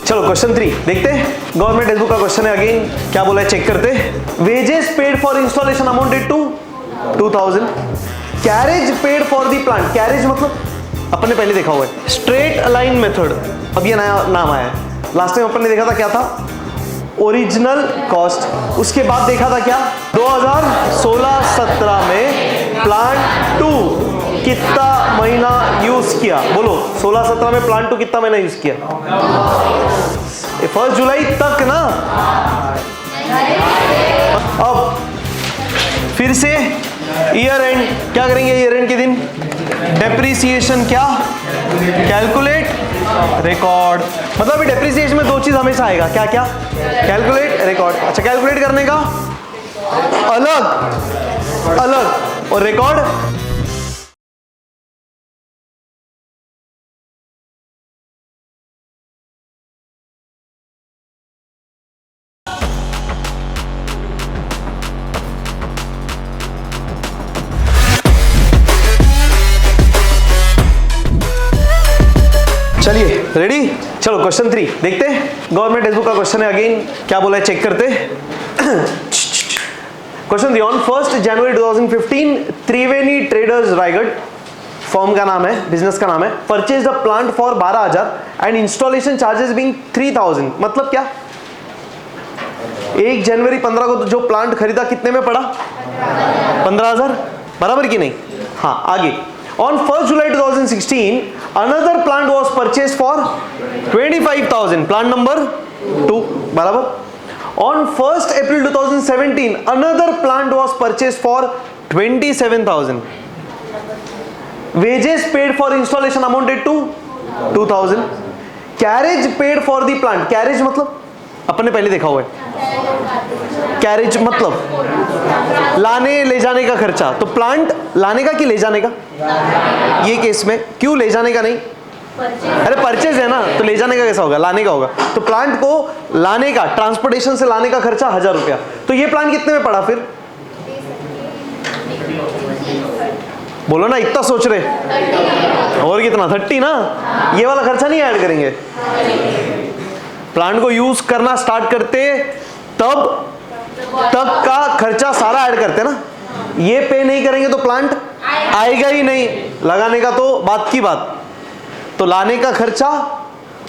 चलो क्वेश्चन 3 देखते हैं। गवर्नमेंट टेक्स्ट बुक का क्वेश्चन है, अगेन क्या बोला है चेक करते हैं। Wages paid for installation amounted to 2000। Carriage paid for the plant, carriage मतलब अपन ने पहले देखा हुआ है स्ट्रेट अलाइन मेथड, अब ये नया नाम आया है। लास्ट टाइम अपन ने देखा था क्या था, ओरिजिनल कॉस्ट। उसके बाद देखा था क्या, 2016-17 में प्लांट 2 कितना महीना यूज किया, बोलो 16-17 में प्लांट 2 कितना महीना यूज किया, 1 जुलाई तक ना। अब फिर से ईयर एंड क्या करेंगे, ईयर एंड के दिन डेप्रिसिएशन क्या कैलकुलेट रिकॉर्ड, मतलब अभी डेप्रिसिएशन में 2 चीज हमेशा आएगा, क्या क्या, कैलकुलेट रिकॉर्ड। अच्छा कैलकुलेट करने का अलग अलग और रिकॉर्ड चलिए रेडी। चलो क्वेश्चन 3 देखते हैं। गवर्नमेंट टेक्स्ट बुक का क्वेश्चन है, अगेन क्या बोला है चेक करते हैं। Question 3 on 1 January 2015 Triveni traders Raigarh, firm का नाम है, बिजनेस का नाम है, purchase the plant for 12,000 and installation charges being 3,000। मतलब क्या, 1 जनवरी 15 को जो प्लांट खरीदा कितने में पड़ा, 15,000, बराबर की नहीं। हाँ आगे, on 1 July 2016 another plant was purchased for 25,000, plant number 2, बराबर। on 1 April 2017 another plant was purchased for 27,000, wages paid for installation amounted to 2,000, carriage paid for the plant, carriage मतलब अपन ने पहले देखा हुआ है, कैरेज मतलब लाने ले जाने का खर्चा, तो प्लांट लाने का कि ले जाने का, ये केस में क्यों ले जाने का नहीं, अरे परचेज है ना, तो ले जाने का कैसा होगा, लाने का होगा। तो प्लांट को लाने का, ट्रांसपोर्टेशन से लाने का खर्चा 1,000 रुपया, तो ये प्लांट कितने में पड़ा फिर, बोलो ना, इतना सोच रहे, और कितना 30 ना, ये वाला खर्चा नहीं ऐड करेंगे। प्लांट को यूज करना स्टार्ट करते तब तक का खर्चा सारा ऐड करते ना, ये पे नहीं करेंगे तो प्लांट आएगा ही नहीं, लगाने का तो बात की बात, तो लाने का खर्चा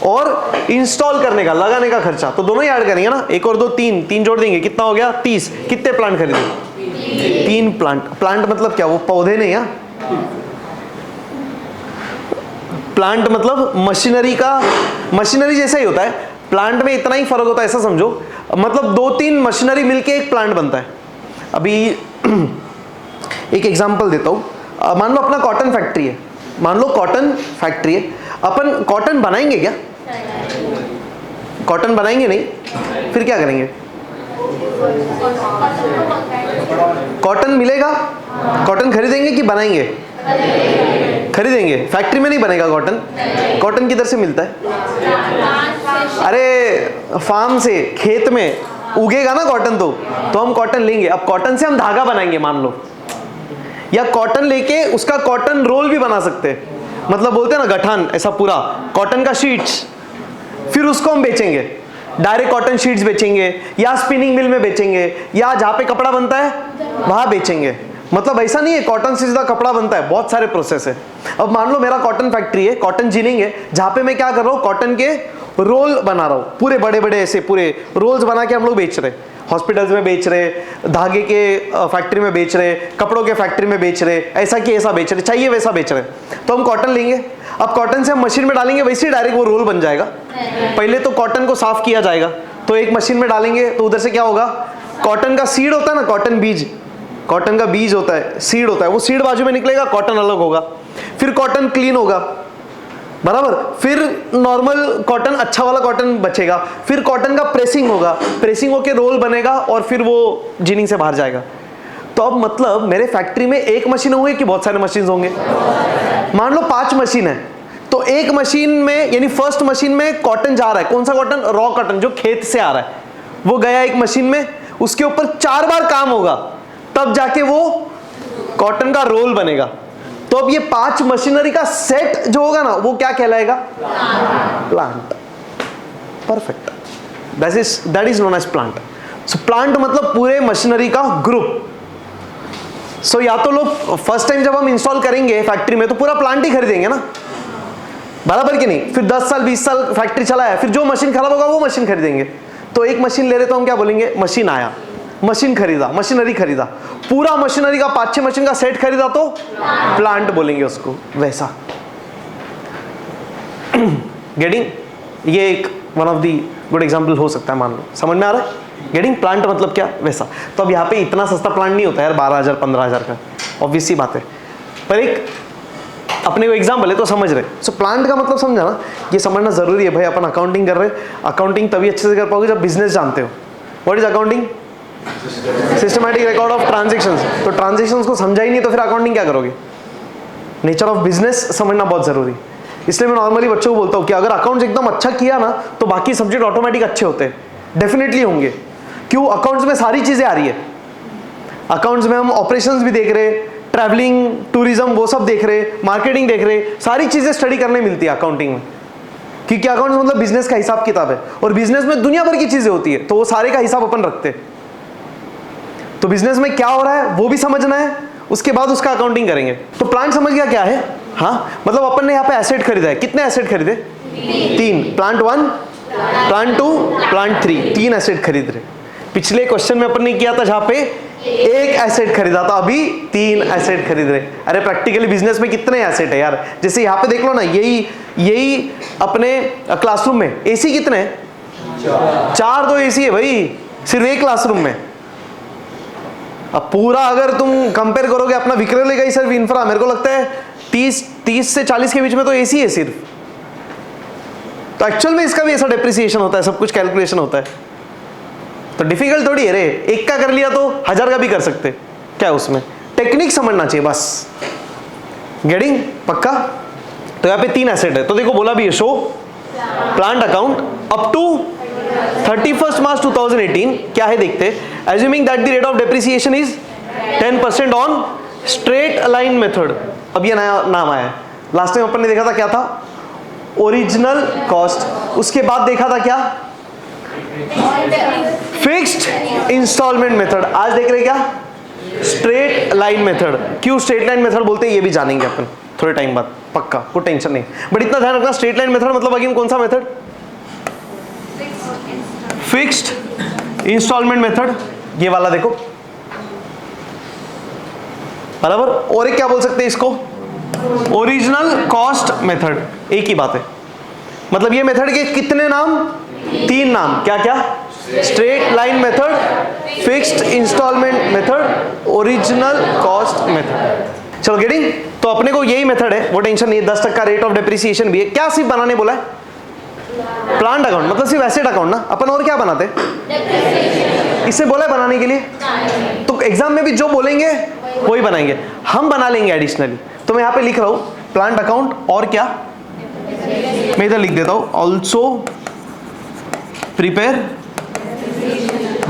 और इंस्टॉल करने का, लगाने का खर्चा, तो दोनों ही ऐड करेंगे ना, 1 और 2 3 जोड़ देंगे, कितना हो गया 30। कितने प्लांट खरीदे, 3 प्लांट। प्लांट मतलब क्या, वो पौधे नहीं है, प्लांट मतलब मशीनरी का, मशीनरी जैसा ही होता है, प्लांट में इतना ही फर्क होता है, ऐसा समझो, मतलब 2-3 मशीनरी मिलके एक प्लांट बनता है। अभी एक एग्जांपल देता हूँ, मान लो अपना कॉटन फैक्ट्री है, मान लो कॉटन फैक्ट्री है, अपन कॉटन बनाएंगे क्या, कॉटन बनाएंगे नहीं, फिर क्या करेंगे, कॉटन मिलेगा, कॉटन खरीदेंगे कि बनाएंगे, खरीदेंगे, फैक्ट्री में नहीं बनेगा कॉटन, कॉटन किधर से मिलता है, अरे फार्म से, खेत में उगेगा ना कॉटन, तो हम कॉटन लेंगे। अब कॉटन से हम धागा बनाएंगे मान लो, या कॉटन लेके उसका कॉटन रोल भी बना सकते हैं, मतलब बोलते हैं ना गठान, ऐसा पूरा कॉटन का शीट्स, फिर उसको हम बेचेंगे, डायरेक्ट कॉटन शीट्स बेचेंगे, या स्पिनिंग मिल में बेचेंगे, या जहाँ पे कपड़ा बनता है वहाँ बेचेंगे। मतलब ऐसा नहीं है कॉटन से सीधा कपड़ा बनता है, बहुत सारे प्रोसेस है। अब मान लो मेरा कॉटन फैक्ट्री है, कॉटन जिनिंग है, जहाँ पे मैं क्या कर रहा हूँ, कॉटन के रोल बना रहा हूँ, पूरे बड़े बड़े ऐसे पूरे रोल्स बना के हम लोग बेच रहे, हॉस्पिटल्स में बेच रहे, धागे के फैक्ट्री में बेच रहे, कपड़ों के फैक्ट्री में बेच रहे, ऐसा कि ऐसा बेच रहे, चाहिए वैसा बेच रहे, तो हम कॉटन लेंगे। अब कॉटन से हम मशीन में डालेंगे, वैसे ही डायरेक्ट वो रोल बन जाएगा। पहले तो कॉटन को साफ किया जाएगा, तो एक मशीन में डालेंगे, तो उधर से क्या होगा, कॉटन का सीड होता है ना, कॉटन बीज, कॉटन का बीज होता है, सीड होता है, वो सीड बाजू में निकलेगा, कॉटन अलग होगा, फिर कॉटन क्लीन होगा, बराबर, फिर नॉर्मल कॉटन, अच्छा वाला कॉटन बचेगा, फिर कॉटन का प्रेसिंग होगा, प्रेसिंग होके रोल बनेगा और फिर वो जिनिंग से बाहर जाएगा। तो अब मतलब मेरे फैक्ट्री में एक मशीन होंगे कि बहुत सारे मशीन होंगे, मान लो 5 मशीन है, तो एक मशीन में यानी फर्स्ट मशीन में कॉटन जा रहा है, कौन सा कॉटन, रॉ कॉटन जो खेत से आ रहा है, वो गया एक मशीन में, उसके ऊपर 4 बार काम होगा, तब जाके वो कॉटन का रोल बनेगा। तो अब ये 5 मशीनरी का सेट जो होगा ना वो क्या कहलाएगा? Plant. Perfect, that is known as plant. So plant मतलब पूरे मशीनरी का ग्रुप। सो या तो लोग फर्स्ट टाइम जब हम इंस्टॉल करेंगे फैक्ट्री में तो पूरा प्लांट ही खरीदेंगे ना, बराबर कि नहीं? फिर 10 साल 20 साल फैक्ट्री चलाया, फिर जो मशीन खराब होगा वो मशीन खरीदेंगे। तो एक मशीन ले रहे तो हम क्या बोलेंगे? मशीन आया, मशीन खरीदा, मशीनरी खरीदा, पूरा मशीनरी का 5-6 मशीन का सेट खरीदा तो प्लांट बोलेंगे उसको। वैसा गेटिंग? ये एक one of the good example हो सकता है, मान लो। समझ में आ रहा है? गेटिंग? प्लांट मतलब क्या? वैसा। तो अब यहाँ पे इतना सस्ता प्लांट नहीं होता यार, 12,000 15,000 का, ऑब्वियस सी बात है। पर एक अपने को एग्जाम्पल है तो समझ रहे। सो प्लांट का मतलब समझा ना, ये समझना जरूरी है भाई। अपन अकाउंटिंग कर रहे, अकाउंटिंग तभी अच्छे से कर पाओगे जब बिजनेस जानते हो। What is accounting? Systematic record of transactions. तो ट्रांजेक्शंस को समझा ही नहीं तो फिर अकाउंटिंग क्या करोगे? नेचर ऑफ बिजनेस समझना बहुत जरूरी। इसलिए मैं नॉर्मली बच्चों को बोलता हूँ कि अगर अकाउंट्स एकदम अच्छा किया ना तो बाकी सब्जेक्ट ऑटोमेटिक अच्छे होते हैं। डेफिनेटली होंगे। क्यों? अकाउंट्स में सारी चीजें आ रही है। अकाउंट्स में हम ऑपरेशंस भी देख रहे, ट्रैवलिंग, टूरिज्म वो सब देख रहे, मार्केटिंग देख रहे, सारी चीजें स्टडी करने मिलती है अकाउंटिंग में। क्योंकि अकाउंट्स मतलब बिजनेस का हिसाब किताब है, और बिजनेस में दुनिया भर की चीजें होती है, तो वो सारे का हिसाब अपन रखते हैं। तो बिजनेस में क्या हो रहा है वो भी समझना है, उसके बाद उसका अकाउंटिंग करेंगे। तो प्लांट समझ गया क्या है? हाँ, मतलब अपन ने यहाँ पे एसेट खरीदा है। कितने एसेट खरीदे? 3। प्लांट 1, प्लांट 2, प्लांट 3, 3 एसेट खरीद रहे। पिछले क्वेश्चन में अपन ने किया था जहां पे 1 एसेट खरीदा था, अभी 3 एसेट खरीद रहे। अरे प्रैक्टिकली बिजनेस में कितने एसेट है यार? जैसे यहाँ पे देख लो ना, यही अपने क्लासरूम में एसी कितने हैं? 4 तो एसी है भाई सिर्फ एक क्लासरूम में। अब पूरा अगर तुम कंपेयर करोगे अपना विक्रय का ही सिर्फ इंफ्रा, मेरे को लगता है 30 से 40 के बीच में तो एसी है सिर्फ। तो एक्चुअल में इसका भी ऐसा डेप्रिसिएशन होता है, सब कुछ कैलकुलेशन होता है। तो डिफिकल्ट थोड़ी है रे, एक का कर लिया तो 1000 का भी कर सकते। क्या उसमें टेक्निक समझना चाहिए बस। गेटिंग? पक्का? तो यहाँ पे 3 एसेट है, तो देखो बोला भी है show plant account up to 31 March 2018 क्या है देखते। Assuming that the rate of depreciation is 10% on straight line method. अब ये नया नाम आया है। लास्ट टाइम अपन ने देखा था क्या था? Original cost. उसके बाद देखा था क्या? Fixed instalment method. आज देख रहे क्या? Straight line method. क्यों स्ट्रेट लाइन मेथड बोलते हैं ये भी जानेंगे अपन थोड़े टाइम बाद, पक्का, कोई टेंशन नहीं। बट इतना ध्यान रखना, स्ट्रेट लाइन मेथड मतलब अगेन कौन सा मेथड? फिक्स्ड इंस्टॉलमेंट मेथड, ये वाला देखो, बराबर। और एक क्या बोल सकते हैं इसको? Original cost method. एक ही बात है। मतलब ये मेथड के कितने नाम? 3 नाम। क्या क्या? Straight line method, fixed instalment method, original cost method. चलो गेटिंग? तो अपने को यही मेथड है, वो टेंशन नहीं है। 10% का रेट ऑफ डेप्रिसिएशन भी है। क्या सिर्फ बनाने बोला है? प्लांट अकाउंट, मतलब सिर्फ एसेट अकाउंट ना। अपन और क्या बनाते? इसे बोला है बनाने के लिए, तो एग्जाम में भी जो बोलेंगे वही बनाएंगे, हम बना लेंगे एडिशनली। तो मैं यहाँ पे लिख रहा हूँ प्लांट अकाउंट और क्या, मैं इधर लिख देता हूँ ऑल्सो प्रिपेयर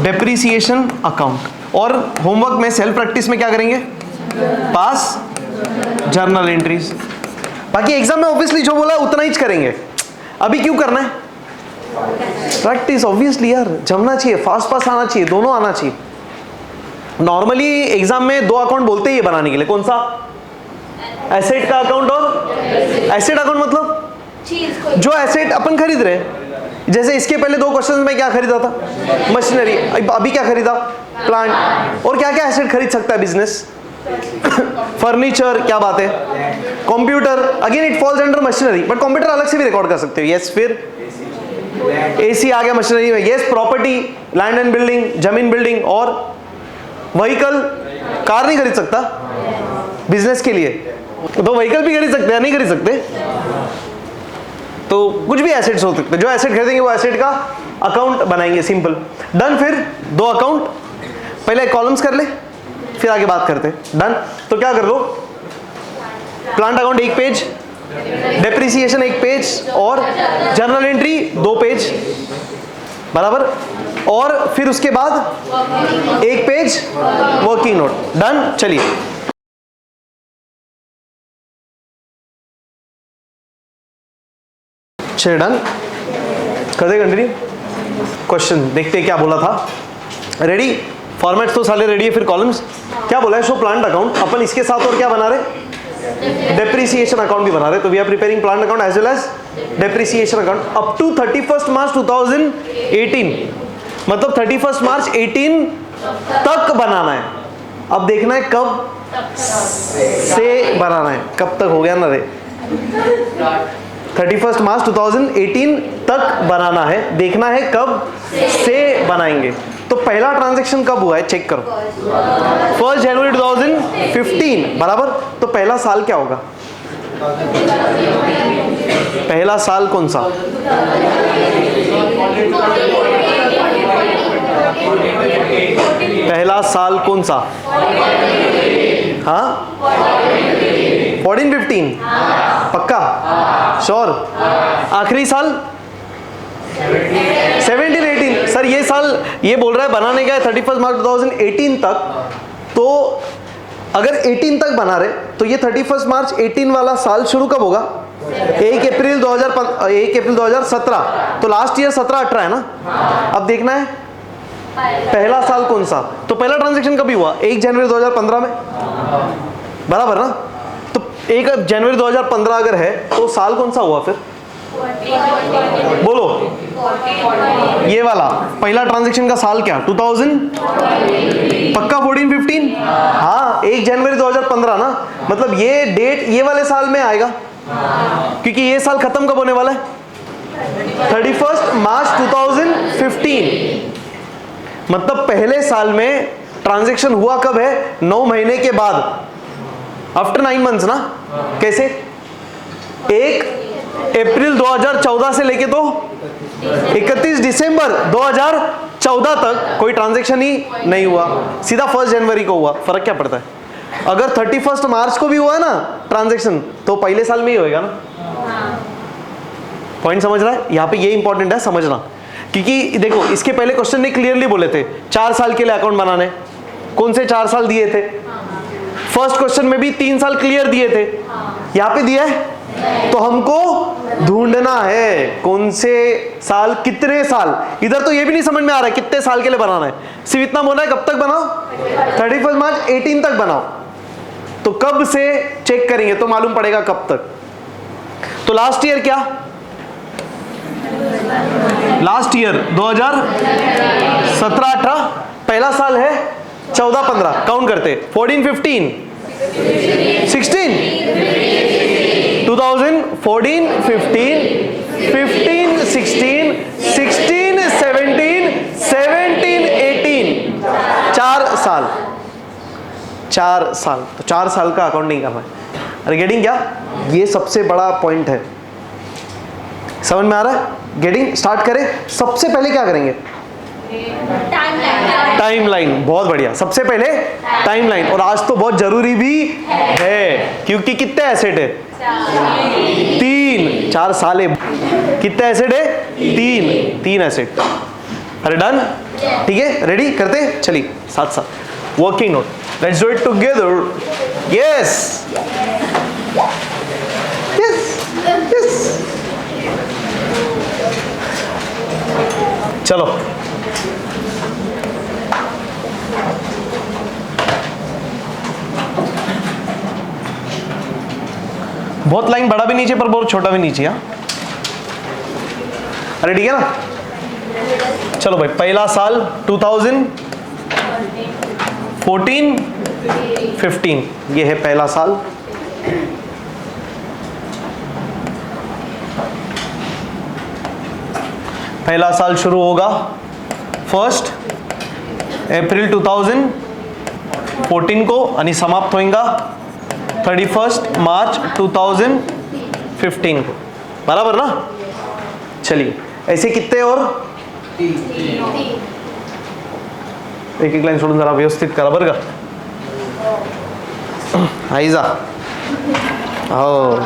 डेप्रिसिएशन अकाउंट। और होमवर्क में सेल्फ प्रैक्टिस में क्या करेंगे? पास जर्नल एंट्रीज। बाकी एग्जाम में ऑब्वियसली जो बोला है उतना ही करेंगे। अभी क्यों करना है? प्रैक्टिस ऑब्वियसली यार, जमना चाहिए, फास्ट पास आना चाहिए, दोनों आना चाहिए। नॉर्मली एग्जाम में 2 अकाउंट बोलते ही बनाने के लिए। कौन सा? एसेट का अकाउंट और एसेट अकाउंट मतलब जो एसेट अपन खरीद रहे हैं। जैसे इसके पहले 2 क्वेश्चन में क्या खरीदा था? मशीनरी। अभी क्या खरीदा? प्लांट। और क्या क्या एसेट खरीद सकता है बिजनेस? फर्नीचर, क्या बात है, computer, again it falls under machinery, but computer अलग से भी रिकॉर्ड कर सकते हो। यस, फिर एसी आ गया मशीनरी में। Yes, property, land and building, जमीन बिल्डिंग, और व्हीकल, कार नहीं खरीद सकता बिजनेस के लिए, तो व्हीकल भी खरीद सकते हैं, नहीं खरीद सकते। तो कुछ भी एसेट्स हो सकते हैं, जो एसेट खरीदेंगे वो एसेट का अकाउंट बनाएंगे, सिंपल, डन। फिर 2 अकाउंट, पहले कॉलम्स कर ले, फिर आगे बात करते हैं। डन। तो क्या कर लो, plant account 1 page, depreciation 1 page, और जर्नल एंट्री 2 पेज, बराबर। और फिर उसके बाद 1 पेज वर्किंग नोट। डन। चलिए चलिए डन, कर दे कंटिन्यू। क्वेश्चन देखते हैं क्या बोला था। रेडी, फॉर्मेट तो साले रेडी है, फिर कॉलम्स क्या बोला है, शो प्लांट अकाउंट। अपन इसके साथ और क्या बना रहे, डेप्रिसिएशन अकाउंट भी बना रहे। तो we are preparing plant account as well as depreciation account up to 31 March 2018, मतलब 31 मार्च 18 तक बनाना है। अब देखना है कब से बनाना है, कब तक हो गया ना रे, 31 मार्च 2018 तक बनाना है, देखना है कब से बनाएंगे। तो पहला ट्रांजैक्शन कब हुआ है चेक करो, 1 जनवरी 2015 बराबर। तो पहला साल क्या होगा, पहला साल कौन सा, पहला साल कौन सा, हाँ 14-15 पक्का, श्योर। आखिरी साल 17-18। सर ये साल ये बोल रहा है बनाने का है 31 मार्च 2018 तक, तो अगर 18 तक बना रहे तो ये 31 मार्च 18 वाला साल शुरू कब होगा, 1 अप्रैल 2017। तो लास्ट ईयर 17-18 है ना। अब देखना है पहला साल कौन सा, तो पहला ट्रांजैक्शन कभी हुआ, 1 जनवरी 2015 में बराबर ना। तो 1 जनवरी 2015 अगर है तो साल कौन सा हुआ फिर, बोलो ये वाला पहला ट्रांजैक्शन का साल क्या, 2000 पक्का 14-15, हाँ 1 जनवरी 2015 ना। मतलब ये डेट ये वाले साल में आएगा, क्योंकि ये साल खत्म कब होने वाला है, 31 मार्च 2015। मतलब पहले साल में ट्रांजैक्शन हुआ कब है, 9 महीने के बाद, आफ्टर 9 मंथ्स ना। कैसे, 1 अप्रैल 2014 से लेके तो 31 दिसंबर 2014 तक कोई ट्रांजैक्शन ही नहीं हुआ, सीधा 1 जनवरी को हुआ। फर्क क्या पड़ता है, अगर 31 मार्च को भी हुआ है ना ट्रांजैक्शन तो पहले साल में ही होएगा ना। पॉइंट समझ रहा है, यहाँ पे ये इंपॉर्टेंट है समझना, क्योंकि देखो इसके पहले क्वेश्चन ने क्लियरली बोले थे 4 साल के लिए अकाउंट बनाने, कौन से 4 साल दिए थे, फर्स्ट क्वेश्चन में भी 3 साल क्लियर दिए थे, यहाँ पे दिया है। तो हमको ढूंढना है कौन से साल, कितने साल, इधर तो ये भी नहीं समझ में आ रहा है कितने साल के लिए बनाना है, सिर्फ इतना बोलना है कब तक बनाओ, 31 मार्च 18 तक बनाओ। तो कब से चेक करेंगे तो मालूम पड़ेगा कब तक। तो लास्ट ईयर क्या, लास्ट ईयर 2017-18 पहला साल है, 14-15 काउंट करते, 14-15 16 2014-15 15-16 16-17 17-18 4 साल, 4 साल। तो 4 साल का अकाउंटिंग करना है। अरे गेटिंग क्या, ये सबसे बड़ा पॉइंट है, समझ में आ रहा है। गेटिंग स्टार्ट करें, सबसे पहले क्या करेंगे, टाइमलाइन। बहुत बढ़िया, सबसे पहले टाइमलाइन। और आज तो बहुत जरूरी भी है, क्योंकि कितने एसेट है, 3 4 साल है, कितने एसेट है, 3 एसेट। अरे डन, ठीक है, रेडी करते, चलिए साथ साथ working note, let's do it together. Yes yes yes, चलो बहुत लाइन बड़ा भी नीचे पर बहुत छोटा भी नीचे। हाँ अरे ठीक है ना, चलो भाई पहला साल 2014-15 ये है पहला साल। पहला साल शुरू होगा 1 अप्रैल 2014 को आणि समाप्त होगा 31 मार्च 2015 को, बराबर ना। चलिए ऐसे कितने और, एक एक लाइन सोडून जरा व्यवस्थित करा बरं का। आईजा हो,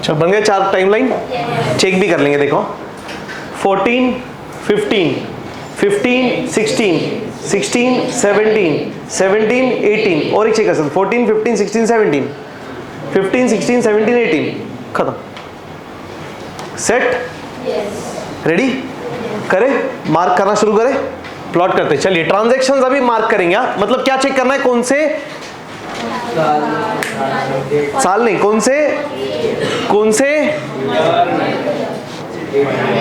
चलो बन गए 4 टाइमलाइन। चेक भी कर लेंगे, देखो 14, 15, 15, 16, 16, 17, 17, 18, और एक चेक कर सकते 14, 15, 16, 17, 15, 16, 17, 18, खत्म। सेट, रेडी, करें, मार्क करना शुरू करें, प्लॉट करते। चलिए ट्रांजैक्शंस अभी मार्क करेंगे। मतलब क्या चेक करना है, कौन से साल नहीं, कौन से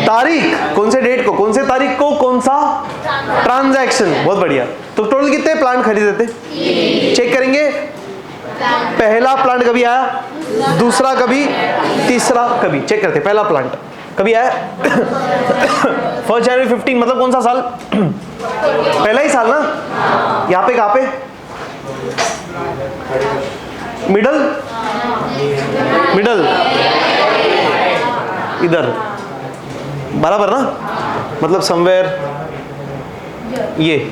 तारीख, कौन से डेट को, कौन से तारीख को कौन सा ट्रांजैक्शन। बहुत बढ़िया। तो टोटल कितने प्लांट खरीदे थे, चेक करेंगे। पहला प्लांट कभी आया, दूसरा कभी, तीसरा कभी, चेक करते। पहला प्लांट कभी आया 1 जनवरी 15, मतलब कौन सा साल, पहला ही साल ना। यहाँ पे कहाँ पे, मिडल इधर, बराबर ना, मतलब समवेयर ये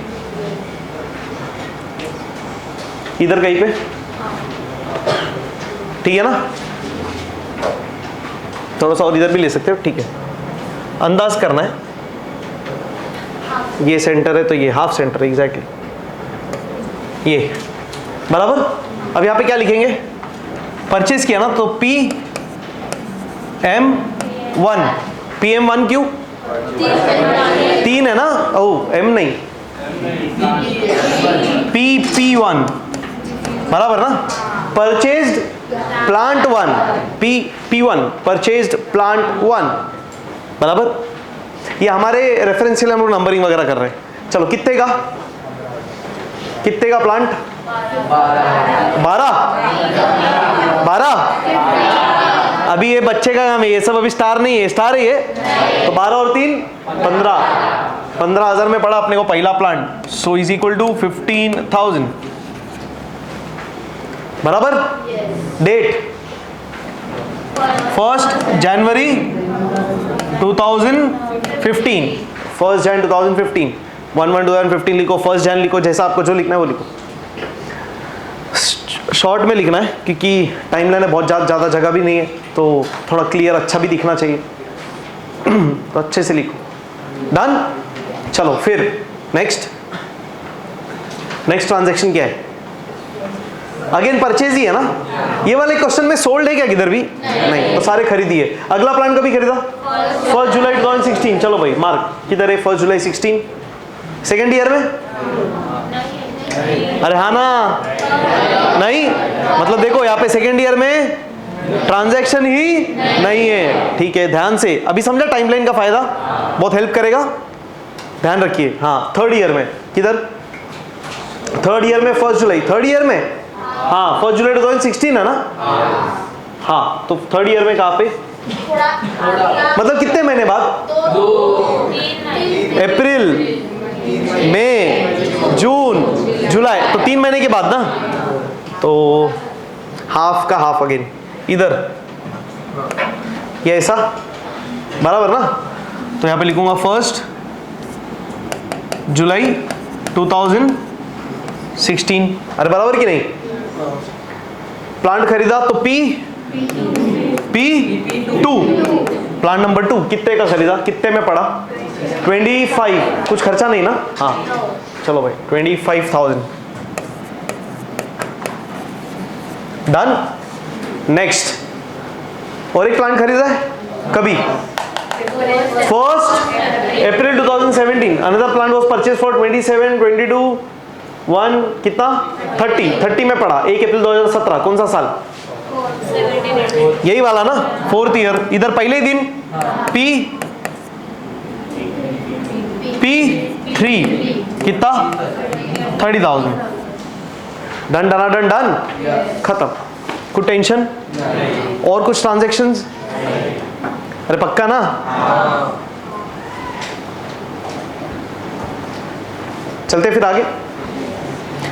इधर कहीं पे, ठीक है ना। थोड़ा सा और इधर भी ले सकते हो, ठीक है। अंदाज करना है, ये सेंटर है तो ये हाफ सेंटर है, एग्जैक्टली ये, बराबर। अब यहाँ पे क्या लिखेंगे, परचेज किया ना, तो PM1, PM1 क्यों, 3 है ना, ओ M नहीं, PP1, बराबर ना। Purchased plant 1, P1, purchased plant 1, बराबर। ये हमारे रेफरेंस के लिए हम लोग नंबरिंग वगैरह कर रहे हैं। चलो कितने का प्लांट, 12। अभी ये बच्चे का काम है, ये सब अभी स्टार नहीं है, स्टार है ये, तो 12 और 3 15,000 में पड़ा अपने को पहला plant. So is equal to 15,000, बराबर। डेट 1 जनवरी 2015, 1 जन 2015, 1/1/2015 लिखो, 1 जन लिखो, जैसा आपको जो लिखना है वो लिखो। शॉर्ट में लिखना है क्योंकि टाइमलाइन है, बहुत ज़्यादा जगह भी नहीं है, तो थोड़ा क्लियर अच्छा भी दिखना चाहिए तो अच्छे से लिखो। डन। चलो फिर नेक्स्ट ट्रांजैक्शन क्या है, अगेन परचेज ही है ना। ये वाले क्वेश्चन में सोल्ड है क्या किधर भी नहीं, तो सारे खरीदिए। अगला प्लान कभी खरीदा, 1 जुलाई 2016। चलो भाई मार्क, किधर है 1 जुलाई 16, सेकेंड ईयर में। अरे हाँ ना, नहीं, मतलब देखो यहाँ पे सेकेंड ईयर में ट्रांजैक्शन ही नहीं है, ठीक है। ध्यान से अभी समझा टाइमलाइन का फायदा, बहुत हेल्प करेगा, ध्यान रखिए। हाँ थर्ड ईयर में, किधर, थर्ड ईयर में 1 जुलाई, थर्ड ईयर में, हाँ 1 जुलाई 2016 है ना। हाँ तो थर्ड ईयर में कहाँ पे, मतलब कितने महीने बाद, अप्रैल, मई, जून, जुलाई, तो 3 महीने के बाद ना। तो हाफ का हाफ अगेन इधर, ये ऐसा, बराबर ना। तो यहाँ पे लिखूंगा 1 जुलाई 2016। अरे बराबर कि नहीं। प्लांट खरीदा तो P2, प्लांट नंबर 2 कितने का खरीदा, कितने में पड़ा, 25, कुछ खर्चा नहीं ना। हाँ चलो भाई 25,000, डन। नेक्स्ट, और एक प्लांट खरीदा है कभी, 1 अप्रैल 2017। Another plant was purchase for 27, 22, 1 कितना, 30 में पड़ा 1 अप्रैल 2017। कौन सा साल, यही वाला ना, 4th ईयर। इधर पहले दिन P3 कितना, 30,000, डन डन डन डन, खत्म। कुछ टेंशन और कुछ ट्रांजैक्शंस, अरे पक्का ना। चलते फिर आगे।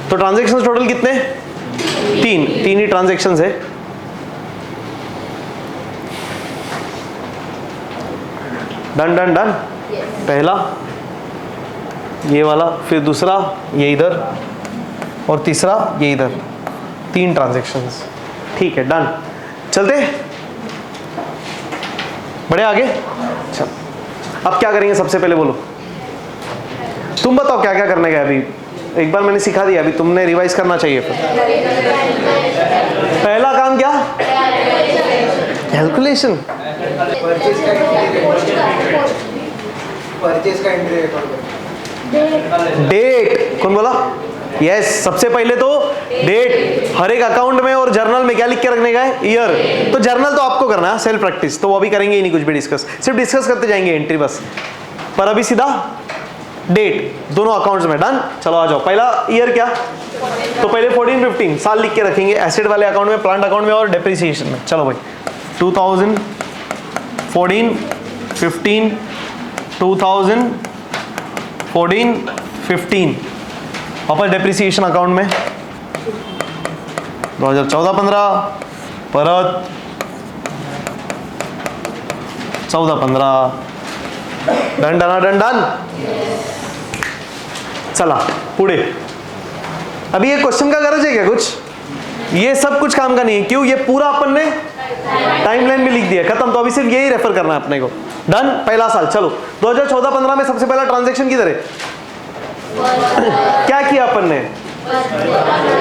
तो ट्रांजैक्शंस टोटल कितने, 3 ही ट्रांजैक्शंस है। डन डन डन, पहला ये वाला, फिर दूसरा ये इधर, और तीसरा ये इधर, 3 ट्रांजैक्शंस, ठीक है डन। चलते बढ़े आगे? अच्छा, अब क्या करेंगे सबसे पहले बोलो, तुम बताओ क्या क्या करने का अभी। एक बार मैंने सिखा दिया, अभी तुमने रिवाइज करना चाहिए। फिर पहला काम क्या? कैलकुलेशन। डेट, कौन बोला? यस, सबसे पहले तो डेट। हर एक अकाउंट में और जर्नल में क्या लिख के रखने का है? ईयर। तो जर्नल तो आपको करना है, सेल्फ प्रैक्टिस तो वो अभी करेंगे ही नहीं, कुछ भी डिस्कस, सिर्फ डिस्कस करते जाएंगे एंट्री बस। पर अभी सीधा डेट दोनों अकाउंट्स में। डन, चलो आ जाओ। पहला ईयर क्या? तो पहले 14-15 साल लिख के रखेंगे, एसेट वाले अकाउंट में, प्लांट अकाउंट में और डेप्रिसिएशन में। चलो भाई 2014, 15, 2014, 15 वापस डेप्रिसिएशन अकाउंट में 2014-15 परत 14-15 डन डन डन डन। चला पुढे। अभी ये क्वेश्चन का गरज है क्या कुछ? ये सब कुछ काम का नहीं है, क्यों? ये पूरा अपन ने टाइमलाइन में लिख दिया, खत्म। तो अभी सिर्फ यही रेफर करना है अपने को। डन, पहला साल। चलो 2014-15 में सबसे पहला ट्रांजैक्शन किधर है? क्या किया अपन ने?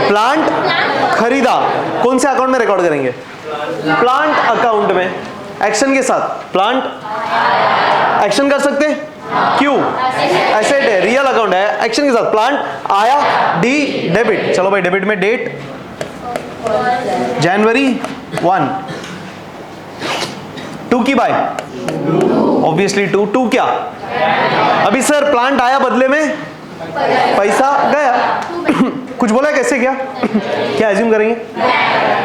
प्लांट खरीदा। कौन से अकाउंट में रिकॉर्ड करेंगे? प्लांट अकाउंट में। एक्शन के साथ प्लांट एक्शन कर सकते हैं, क्यों? एसेट है, रियल अकाउंट है, एक्शन के साथ प्लांट आया, डी डेबिट। चलो भाई डेबिट में डेट जनवरी 1, 2 की बाय ऑब्वियसली 2 क्या? अभी सर प्लांट आया, बदले में पैसा गया। कुछ बोला कैसे? क्या क्या एज्यूम करेंगे?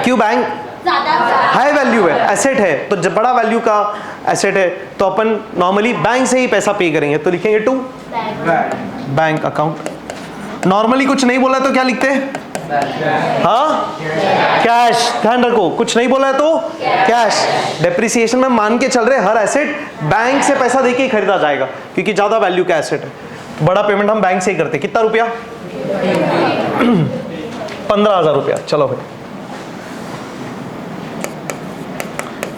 क्यों? बैंक हाई वैल्यू है, एसेट है, तो जब बड़ा वैल्यू का एसेट है तो अपन नॉर्मली बैंक से ही पैसा पे करेंगे, तो लिखेंगे टू बैंक अकाउंट। नॉर्मली कुछ नहीं बोला तो क्या लिखते हैं? हाँ, कैश। ध्यान रखो, कुछ नहीं बोला है तो कैश। डेप्रिसिएशन में मान के चल रहे हर एसेट बैंक से पैसा देके ही खरीदा जाएगा, क्योंकि ज्यादा वैल्यू का एसेट है। बड़ा पेमेंट हम बैंक से ही करते। कितना रुपया? 15,000 रुपया। चलो भाई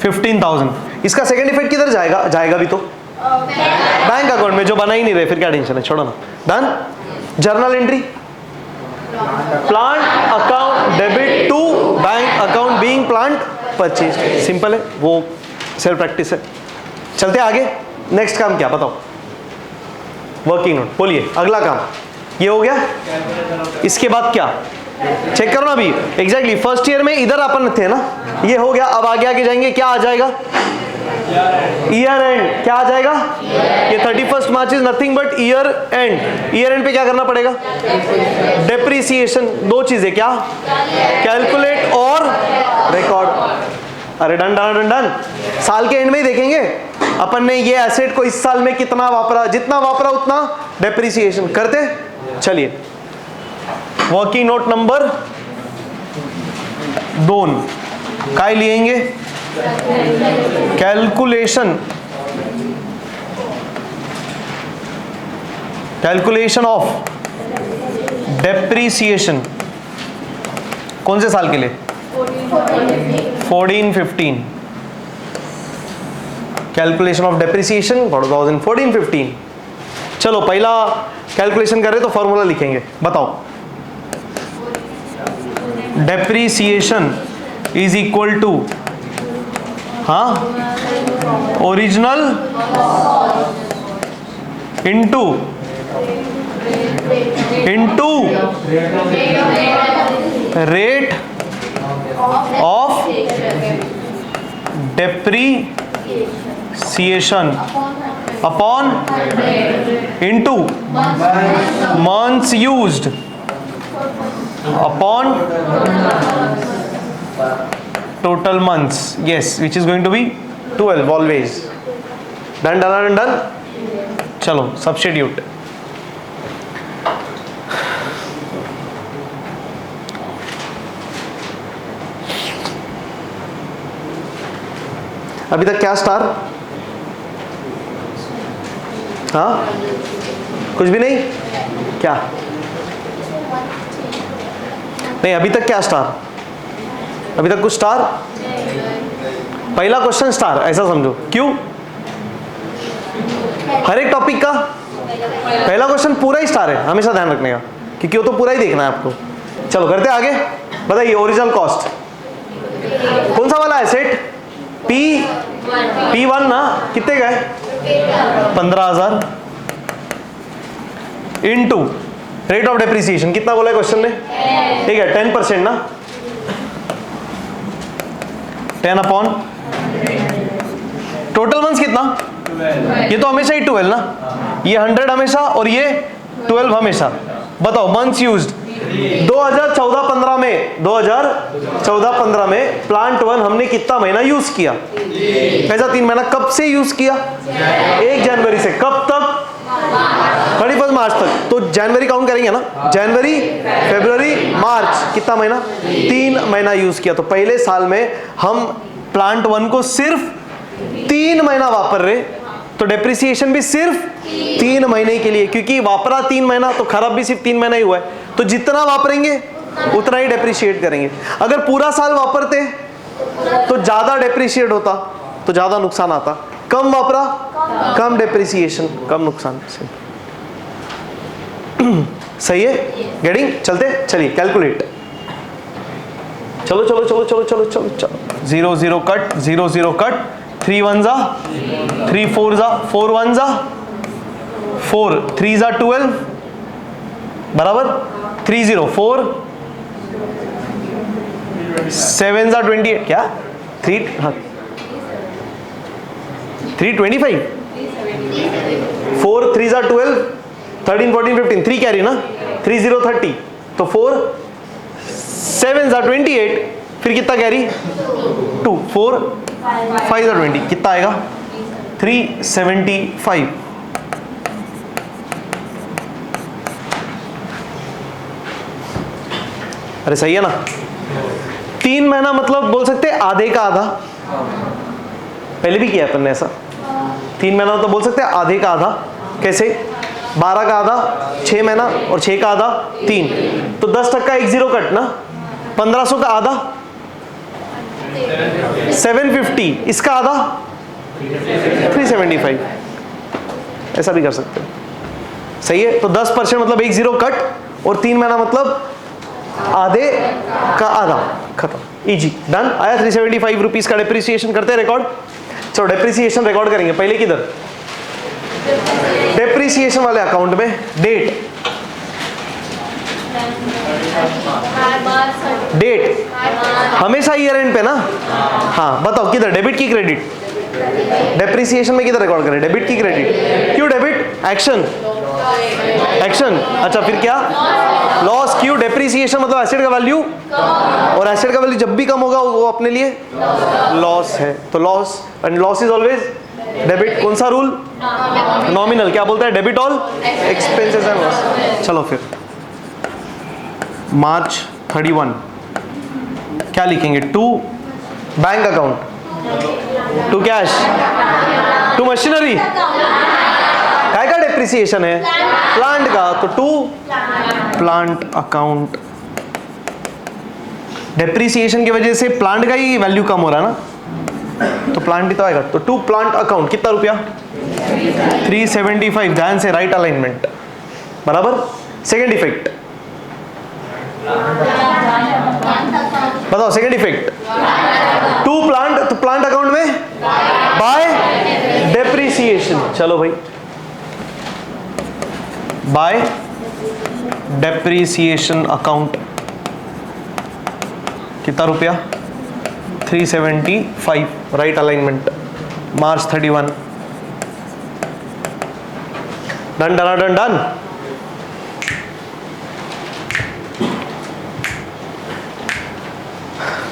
15,000। इसका सेकंड इफेक्ट किधर जाएगा? जाएगा भी तो बैंक अकाउंट में, जो बना ही नहीं रहे, फिर क्या टेंशन है, छोड़ो ना। Done. Journal entry plant account debit to bank account being plant purchase. Simple है, वो सेल्फ प्रैक्टिस है। चलते आगे। नेक्स्ट काम क्या बताओ? Working note. बोलिए अगला काम। ये हो गया। इसके बाद क्या? चेक करो ना अभी। एग्जैक्टली फर्स्ट ईयर में इधर अपन थे ना, ये हो गया। अब आगे आगे जाएंगे, क्या आ जाएगा? Year end. क्या आ जाएगा? ये 31 March is nothing but year end. Year end पे क्या करना पड़ेगा? डेप्रिसिएशन। दो चीजें, क्या? कैलकुलेट और रिकॉर्ड। अरे डन डन डन डन। साल के एंड में ही देखेंगे अपन ने ये एसेट को इस साल में कितना वापरा, जितना वापरा उतना डेप्रिसिएशन करते। चलिए वर्किंग नोट नंबर 2 काय लिएंगे? Calculation of depreciation. कौन से साल के लिए? 14-15। Calculation of depreciation 2014-15। चलो पहला कैलकुलेशन करें तो फॉर्मूला लिखेंगे। बताओ। डेप्रिसिएशन इज इक्वल टू, हाँ, original into rate of depreciation upon into months used upon total months, yes, which is going to be 12 always. Done done done done. चलो substitute। अभी तक क्या स्टार? हाँ, कुछ भी नहीं? क्या नहीं? अभी तक क्या स्टार? अभी तक कुछ स्टार? पहला क्वेश्चन स्टार, ऐसा समझो। क्यों? हर एक टॉपिक का पहला क्वेश्चन पूरा ही स्टार है, हमेशा ध्यान रखने का, क्योंकि वो तो पूरा ही देखना है आपको। चलो करते आगे। बताइए ओरिजिनल कॉस्ट कौन सा वाला है सेट? P1 ना, कितने का है? 15,000 इनटू रेट ऑफ डेप्रिसिएशन कितना बोला है क्वेश्चन ने? ठीक है 10% ना, 10 अपॉन टोटल मंथ्स कितना? ये तो हमेशा ही 12 ना, ये 100 हमेशा और ये 12 हमेशा। बताओ मंथ्स यूज्ड 2014-15 में, 2014-15 में प्लांट 1 हमने कितना महीना यूज किया? कैसा 3 महीना? कब से यूज किया? 1 जनवरी से कब तक? 31 मार्च तक। तो जनवरी काउंट करेंगे ना, जनवरी फरवरी मार्च, कितना महीना? 3 महीना यूज किया। तो पहले साल में हम प्लांट 1 को सिर्फ 3 महीना वापर रहे, तो डेप्रिसिएशन भी सिर्फ 3 महीने के लिए, क्योंकि वापरा 3 महीना तो खराब भी सिर्फ 3 महीना ही हुआ है, तो जितना वापरेंगे उतना ही डेप्रिशिएट करेंगे। अगर पूरा साल वापरते तो ज्यादा डेप्रिशिएट होता, तो ज्यादा नुकसान आता। कम वापरा कम डेप्रिसिएशन, कम नुकसान। सही है? गेटिंग? चलते चलिए कैलकुलेट। चलो चलो चलो चलो चलो चलो चलो 0 0 कट, 0 0 कट, 3 1 जा 3 4 जा 4 1 जा 4 3 जा 12 बराबर 3 0 4 7 जा 28 क्या 3 हाँ 325 4 3 जा 12 13 14 15 3 कैरी ना 3 0 30 तो 4 7 जा 28 फिर कितना कैरी 2 4 5 जा 20 कितना आएगा 375। अरे सही है ना? 3 महीना मतलब बोल सकते हैं आधे का आधा, पहले भी किया अपन ने ऐसा। 3 महीना तो बोल सकते हैं आधे का आधा। कैसे? 12 का आधा 6 महीना और 6 का आधा 3, तो 10% 1 0 कट ना, 1500 का आधा 750, इसका आधा 375, ऐसा भी कर सकते हैं। सही है? तो 10% मतलब 1 0 कट और 3 महीना मतलब आधे का आधा, खत्म, इजी, डन। आया 375 रुपीज का डेप्रिसिएशन। करते हैं रिकॉर्ड। चलो डेप्रिसिएशन रिकॉर्ड करेंगे। पहले किधर? डेप्रिसिएशन वाले अकाउंट में डेट हमेशा ईयर एंड पे ना। हाँ बताओ किधर, डेबिट की क्रेडिट? डेप्रिसिएशन में किधर रिकॉर्ड करें, डेबिट की क्रेडिट? क्यों डेबिट? Action action. अच्छा फिर क्या? लॉस। क्यों? डेप्रिसिएशन मतलब एसेट का वैल्यू, और एसेट का वैल्यू जब भी कम होगा वो अपने लिए लॉस है, तो loss, and loss is always debit. कौन सा रूल? नॉमिनल। क्या बोलता है? Debit all expenses and loss. चलो फिर मार्च 31 क्या लिखेंगे? To bank account, to cash, to machinery. काय का डेप्रिसिएशन है? प्लांट का, तो टू प्लांट अकाउंट। डेप्रिसिएशन की वजह से प्लांट का ही वैल्यू कम हो रहा है ना, तो प्लांट ही तो आएगा। तो टू प्लांट अकाउंट कितना रुपया? 375। ध्यान से, राइट अलाइनमेंट बराबर। सेकेंड इफेक्ट बताओ, सेकेंड इफेक्ट टू प्लांट, तो प्लांट अकाउंट में बाय डेप्रिसिएशन। चलो भाई, बाय डेप्रिसिएशन अकाउंट कितना रुपया? 375, राइट अलाइनमेंट, मार्च 31। Done done done done.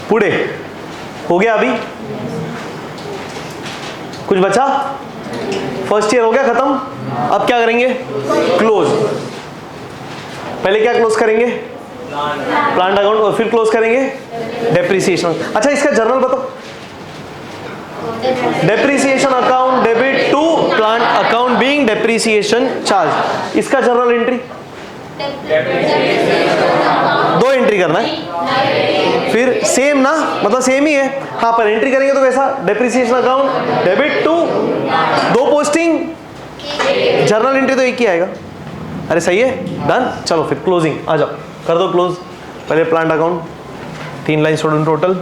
पुढे हो गया? अभी कुछ बचा? फर्स्ट ईयर हो गया खत्म। अब क्या करेंगे? क्लोज। पहले क्या क्लोज करेंगे? प्लांट अकाउंट, और फिर क्लोज करेंगे डेप्रिसिएशन। अच्छा इसका जर्नल बताओ। Depreciation account debit to plant account being depreciation charge. इसका जर्नल एंट्री 2 एंट्री करना है। फिर सेम ना, मतलब सेम ही है। हाँ पर एंट्री करेंगे तो वैसा, depreciation account debit to 2 posting journal entry तो एक ही आएगा। अरे सही है, डन। चलो फिर क्लोजिंग आ जाओ, कर दो क्लोज। पहले प्लांट अकाउंट 3 लाइन छोड़ो टोटल।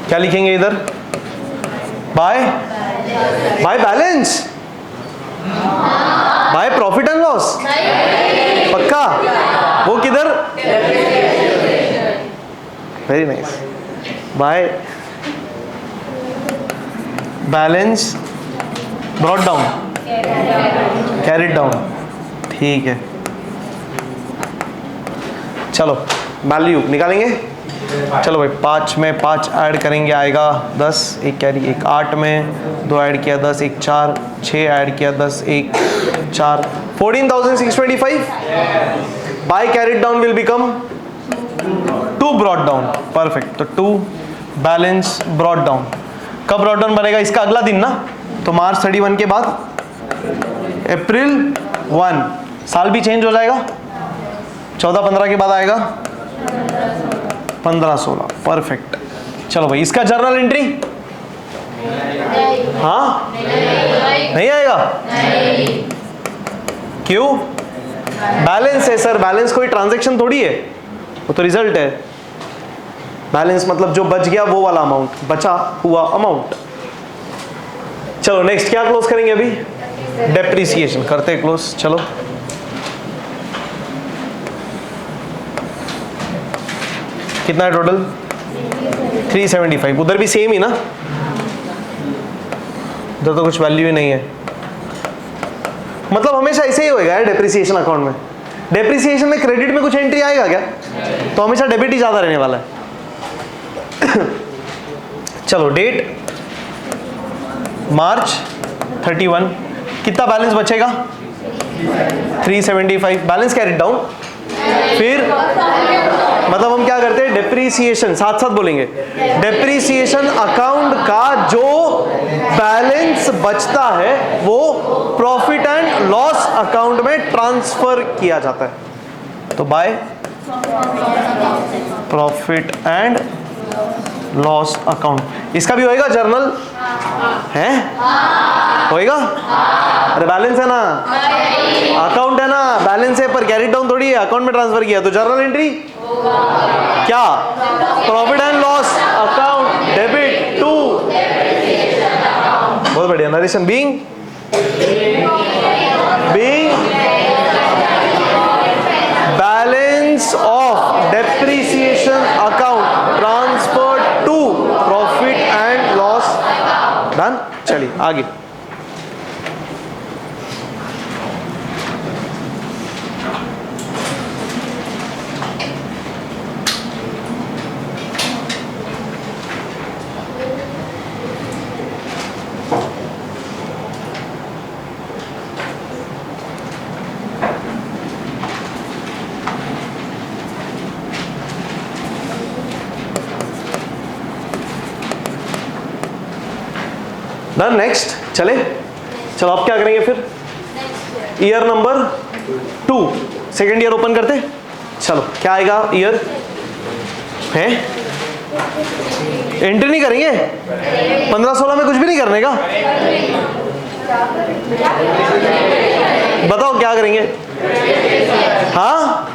क्या लिखेंगे इधर? By balance, bye profit and loss. पक्का? वो किधर? Very nice. By balance brought down, carried down. ठीक है, चलो वैल्यू निकालेंगे। चलो भाई 5 में 5 ऐड करेंगे आएगा 10, एक कैरी, एक 8 में 2 ऐड किया 10, एक 4, 6 ऐड किया 10, एक 4, 14,625। By carried down will become 2 brought down. Perfect. तो 2 बैलेंस ब्रॉट डाउन। कब ब्रॉट डाउन बनेगा? इसका अगला दिन ना, तो मार्च 31 के बाद अप्रैल 1, साल भी चेंज हो जाएगा। 14-15 के बाद आएगा 15-16। परफेक्ट। चलो भाई इसका जर्नल एंट्री, हाँ नहीं आएगा। क्यों? बैलेंस है सर। बैलेंस कोई ट्रांजैक्शन थोड़ी है, वो तो रिजल्ट है। बैलेंस मतलब जो बच गया वो वाला अमाउंट, बचा हुआ अमाउंट। चलो नेक्स्ट क्या क्लोज करेंगे अभी? डेप्रिसिएशन करते हैं क्लोज। चलो कितना है टोटल? 375। उधर भी सेम ही ना, उधर तो कुछ वैल्यू ही नहीं है। मतलब हमेशा ऐसे ही होएगा डेप्रिसिएशन अकाउंट में। डेप्रिसिएशन में क्रेडिट में कुछ एंट्री आएगा क्या? तो हमेशा डेबिट ही ज्यादा रहने वाला है। चलो डेट मार्च 31, कितना बैलेंस बचेगा? 375। Balance carried down. फिर मतलब हम क्या करते हैं? डेप्रिसिएशन, साथ साथ बोलेंगे। डेप्रिसिएशन अकाउंट का जो बैलेंस बचता है वो प्रॉफिट एंड लॉस अकाउंट में ट्रांसफर किया जाता है। तो bye profit and loss account. इसका भी होएगा जर्नल है? होएगा? अरे बैलेंस है ना, अकाउंट है ना, बैलेंस है पर कैरिड डाउन थोड़ी है, अकाउंट में ट्रांसफर किया। तो जर्नल एंट्री क्या? Profit and loss account debit to. बहुत बढ़िया। Narration being balance of depreciation account transfer to profit and loss. Done. चलिए आगे। डन। नेक्स्ट चले। चलो अब क्या करेंगे फिर? Year number 2, second year open करते। चलो क्या आएगा? ईयर है, एंट्री नहीं करेंगे 15-16 में, कुछ भी नहीं करने का। बताओ क्या करेंगे? हाँ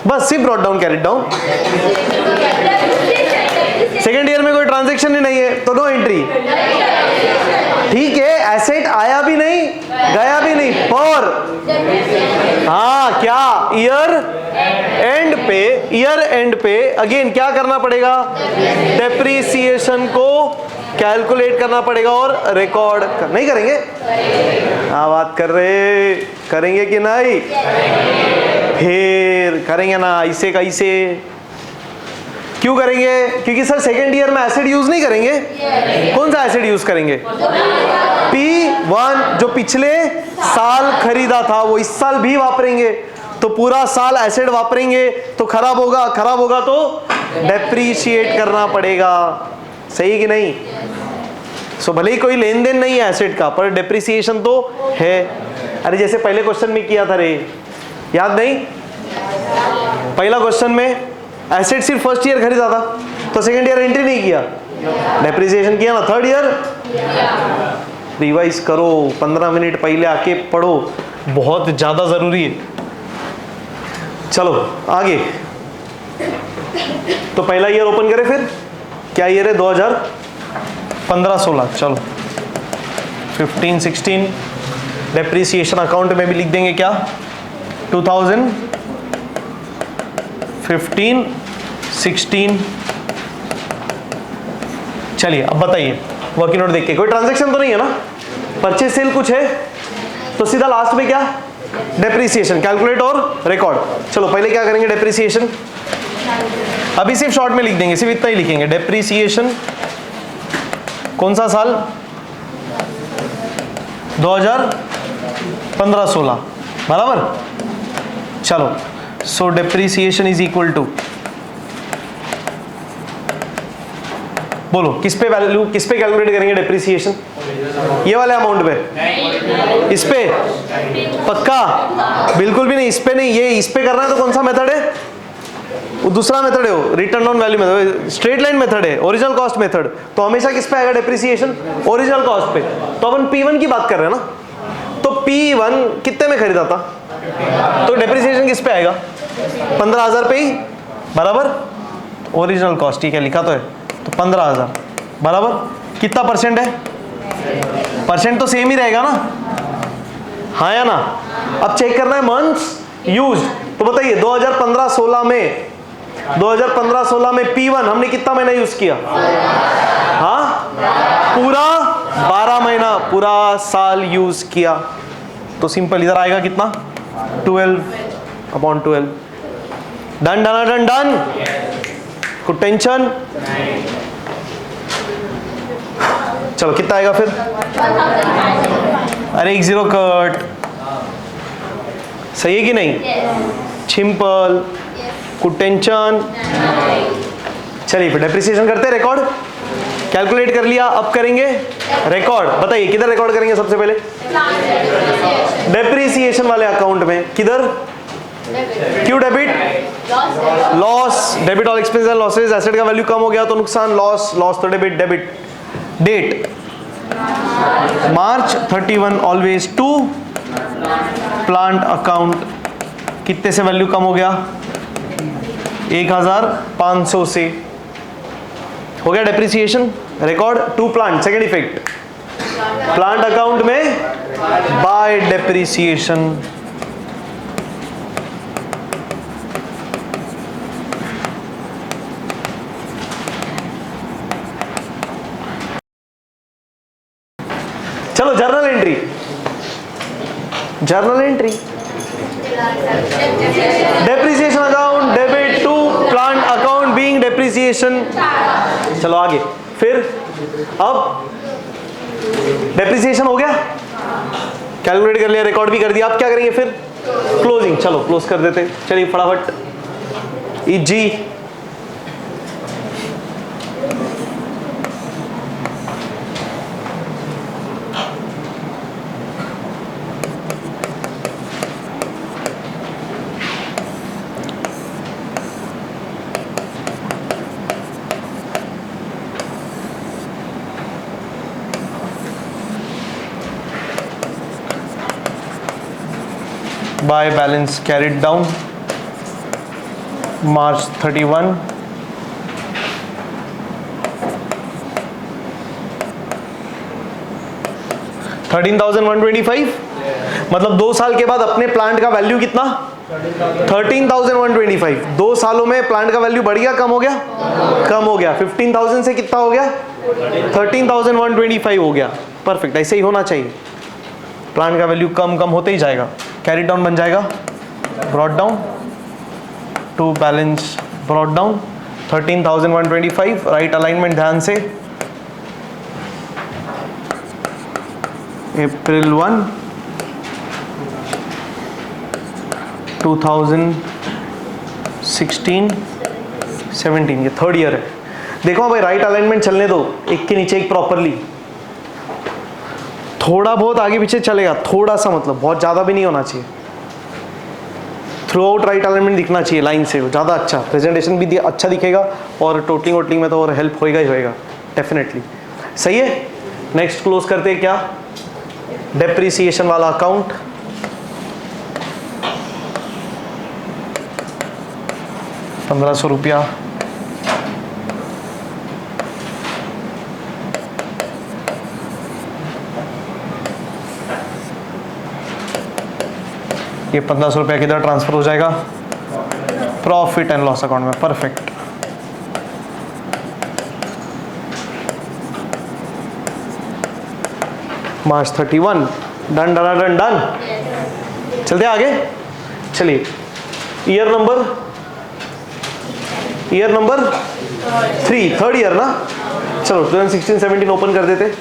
बस सिर्फ brought down carried down. Second year में कोई ट्रांजैक्शन ही नहीं है तो नो एंट्री। ठीक है, एसेट आया भी नहीं गया भी नहीं, पर हाँ क्या ईयर एंड पे अगेन क्या करना पड़ेगा? डेप्रिसिएशन को कैलकुलेट करना पड़ेगा और रिकॉर्ड नहीं करेंगे? हाँ बात कर रहे, करेंगे कि नहीं? फिर करेंगे ना, ऐसे कैसे? क्यों करेंगे? क्योंकि सर सेकेंड ईयर में एसिड यूज नहीं करेंगे। कौन सा एसिड यूज करेंगे? P1 जो पिछले साल खरीदा था वो इस साल भी वापरेंगे। तो पूरा साल एसिड वापरेंगे तो खराब होगा तो डेप्रीशिएट करना पड़ेगा। सही कि नहीं? सो भले ही कोई लेन देन नहीं है एसेट का, पर डेप्रिसिएशन तो है। अरे जैसे पहले क्वेश्चन में किया था रे, याद नहीं? पहला क्वेश्चन में एसेट सिर्फ फर्स्ट ईयर खरीदा था, तो सेकंड ईयर एंट्री नहीं किया, डेप्रिसिएशन किया ना, थर्ड ईयर रिवाइज करो, 15 मिनट पहले आके पढ़ो, बहुत ज्यादा जरूरी है। चलो आगे, तो पहला ईयर ओपन करें, फिर क्या ईयर है? 2015-16। चलो 15-16 डेप्रिसिएशन अकाउंट में भी लिख देंगे क्या? 2015-16। चलिए अब बताइए, वर्किंग नोट देख के कोई ट्रांजैक्शन तो नहीं है ना, परचेज सेल कुछ है, तो सीधा लास्ट में क्या? डेप्रिसिएशन, कैलकुलेट और रिकॉर्ड। चलो पहले क्या करेंगे? डेप्रिसिएशन अभी सिर्फ शॉर्ट में लिख देंगे, सिर्फ इतना ही लिखेंगे। डेप्रिसिएशन कौन सा साल? 2015-16, बराबर। चलो so depreciation is equal to, बोलो किस पे वैल्यू, किस पे कैलकुलेट करेंगे डेप्रिसिएशन? ये वाले अमाउंट पे? इस पे? पक्का? बिल्कुल भी नहीं, इस पे नहीं, ये इस पे करना है तो कौन सा मेथड है? वो दूसरा मेथड है, वो return on value method, straight line method है, ओरिजिनल कॉस्ट मेथड। तो हमेशा किस पे आएगा डेप्रिसिएशन? ओरिजिनल कॉस्ट पे। तो अपन P1 की बात कर रहे हैं ना, तो P1 कितने में खरीदा था, तो डेप्रिसिएशन किस पे आएगा? 15,000 पे ही, बराबर। ओरिजिनल कॉस्ट ठीक है, लिखा तो है, तो 15,000 बराबर। कितना परसेंट है? परसेंट तो सेम ही रहेगा ना, हाँ या ना? अब चेक करना है मंथ्स यूज। तो बताइए 2015-16 में, 2015-16 में P1 हमने कितना महीना यूज किया? हाँ, पूरा 12 महीना, पूरा साल यूज किया। तो सिंपल इधर आएगा कितना? 12/12। डन डन डन डन, कुछ टेंशन? चलो कितना आएगा फिर? अरे 10 कट, सही है कि नहीं? सिंपल, कुछ टेंशन? चलिए फिर डेप्रिसिएशन करते हैं, रिकॉर्ड कैलकुलेट कर लिया, अब करेंगे रिकॉर्ड। बताइए किधर रिकॉर्ड करेंगे सबसे पहले? डेप्रिसिएशन वाले अकाउंट में। किधर? क्यों debit? Loss. Debit all expenses and losses. Asset का वैल्यू कम हो गया तो नुकसान, लॉस, लॉस तो debit, debit. Date March 31 always to plant account. कितने से वैल्यू कम हो गया? 1500 से हो गया depreciation. Record to plant, second effect, plant account में बाय डेप्रिसिएशन। चलो journal entry, journal entry, depreciation account, debit to plant account being depreciation. चलो आगे, फिर अब डेप्रिसिएशन हो गया, कैलकुलेट कर लिया, रिकॉर्ड भी कर दिया। अब क्या करेंगे फिर? क्लोजिंग। चलो क्लोज कर देते, चलिए फटाफट। जी by balance carried down March 31, $13,125। मतलब 2 साल के बाद अपने प्लांट का वैल्यू कितना? 13,125। 2 सालों में प्लांट का वैल्यू बढ़ गया, कम हो गया? कम हो गया। 15,000 से कितना हो गया? 13,125 हो गया। परफेक्ट, ऐसे ही होना चाहिए। प्लांट का वैल्यू कम कम होते ही जाएगा। कैरी डाउन बन जाएगा brought down to balance brought down 13,125। Right alignment ध्यान से। अप्रैल 1 2016-17, ये थर्ड ईयर है। देखो भाई, राइट अलाइनमेंट चलने दो, एक के नीचे एक प्रॉपरली। थोड़ा बहुत आगे पीछे चलेगा, थोड़ा सा, मतलब बहुत ज़्यादा भी नहीं होना चाहिए। थ्रू आउट राइट अलाइनमेंट दिखना चाहिए लाइन से, ज़्यादा अच्छा प्रेजेंटेशन भी अच्छा दिखेगा और टोटलिंग वोटलिंग में तो और हेल्प होएगा ही होएगा डेफिनेटली। सही है, नेक्स्ट क्लोज करते हैं क्या, डेप्रिसिएशन वाला अकाउंट। ₹1500। ये ₹1500 किधर ट्रांसफर हो जाएगा, प्रॉफिट एंड लॉस अकाउंट में। परफेक्ट। मार्च 31, डन डन डन डन। चलते आगे, चलिए ईयर नंबर 3, थर्ड ईयर ना। चलो 2016-17 ओपन कर देते।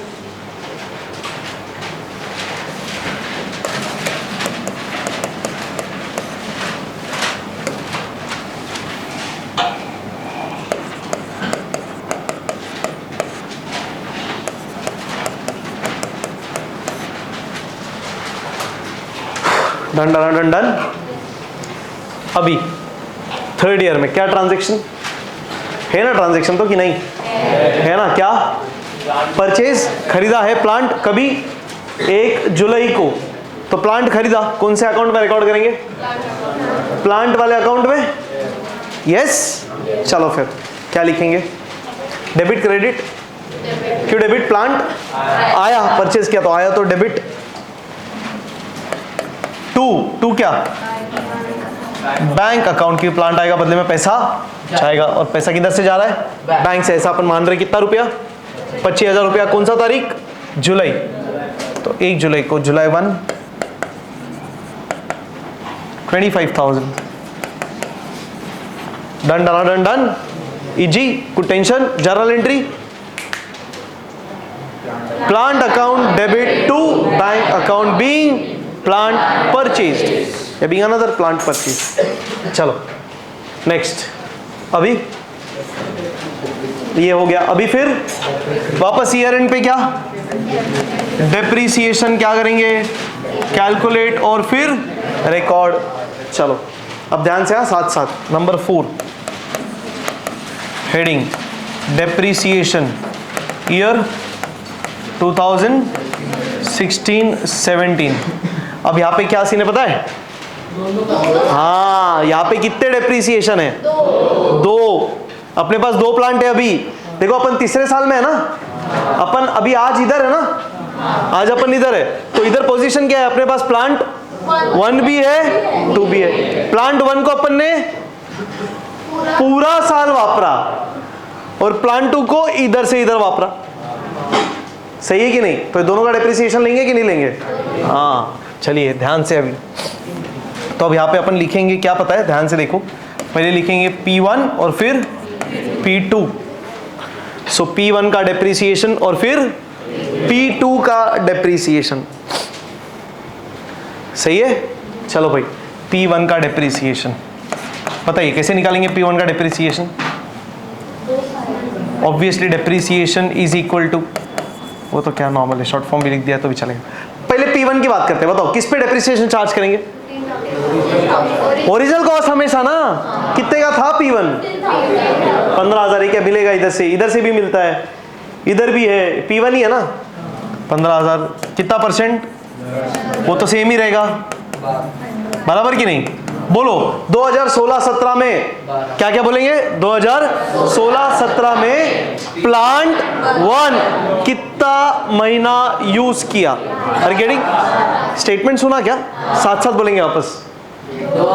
Done done done done. अभी थर्ड ईयर में क्या ट्रांजैक्शन है ना, ट्रांजैक्शन तो कि नहीं है ना, क्या परचेज खरीदा है प्लांट कभी 1 जुलाई को, तो प्लांट खरीदा कौन से अकाउंट में रिकॉर्ड करेंगे, प्लांट वाले अकाउंट में। यस, चलो फिर क्या लिखेंगे, डेबिट क्रेडिट, क्यों डेबिट, प्लांट आया, परचेज किया तो आया तो डेबिट। टू क्या, बैंक अकाउंट की, प्लांट आएगा बदले में पैसा जाएगा, और पैसा किधर से जा रहा है, बैंक से। ऐसा अपन मान रहे कितना रुपया, 25,000 रुपया। कौन सा तारीख, जुलाई, तो 1 जुलाई को, जुलाई 1 25,000। Done done done done, easy, कुछ tension. Journal entry, plant account debit to bank account being plant purchased, या बीइंग अनदर प्लांट परचेज। चलो नेक्स्ट, अभी ये हो गया। अभी फिर वापस ईयर एंड पे क्या, डेप्रिसिएशन क्या करेंगे, कैलकुलेट और फिर रिकॉर्ड। चलो अब ध्यान से, साथ साथ नंबर 4 हेडिंग डेप्रिसिएशन ईयर 2016-17। अब यहाँ पे क्या सीन है पता है, हाँ यहाँ पे कितने डेप्रिसिएशन है, 2। अपने पास 2 प्लांट है अभी। देखो अपन तीसरे साल में है ना, अपन अभी आज इधर है ना, आज अपन इधर है, तो इधर पोजीशन क्या है अपने पास, प्लांट 1 भी है 2 भी है। प्लांट 1 को अपन ने पूरा साल वापरा और प्लांट 2 को इधर से इधर वापरा। सही है कि नहीं, तो दोनों का डेप्रिसिएशन लेंगे कि नहीं लेंगे, हाँ। चलिए ध्यान से, अभी तो अब यहाँ पे अपन लिखेंगे क्या पता है, ध्यान से देखो, पहले लिखेंगे P1 और फिर P2। सो P1 का डेप्रिसिएशन और फिर P2 का डेप्रिसिएशन। सही है, चलो भाई P1 का डेप्रिसिएशन बताइए कैसे निकालेंगे। P1 का depreciation, obviously depreciation is equal to, वो तो क्या नॉर्मल है, शॉर्ट फॉर्म भी लिख दिया तो भी चलेगा। पहले P1 की बात करते हैं, बताओ किस पे डेप्रिसिएशन चार्ज करेंगे, ओरिजिनल कॉस्ट हमेशा ना, कितने का था P1, 15,000 ही क्या मिलेगा, इधर से भी मिलता है, इधर भी है, P1 ही है ना, 15,000। कितना परसेंट, वो तो सेम ही रहेगा, बराबर कि नहीं, बोलो। 2016-17 में क्या क्या बोलेंगे, 2016-17 में प्लांट 1 कितना महीना यूज किया, आर गेटिंग, स्टेटमेंट सुना क्या, साथ साथ बोलेंगे वापस।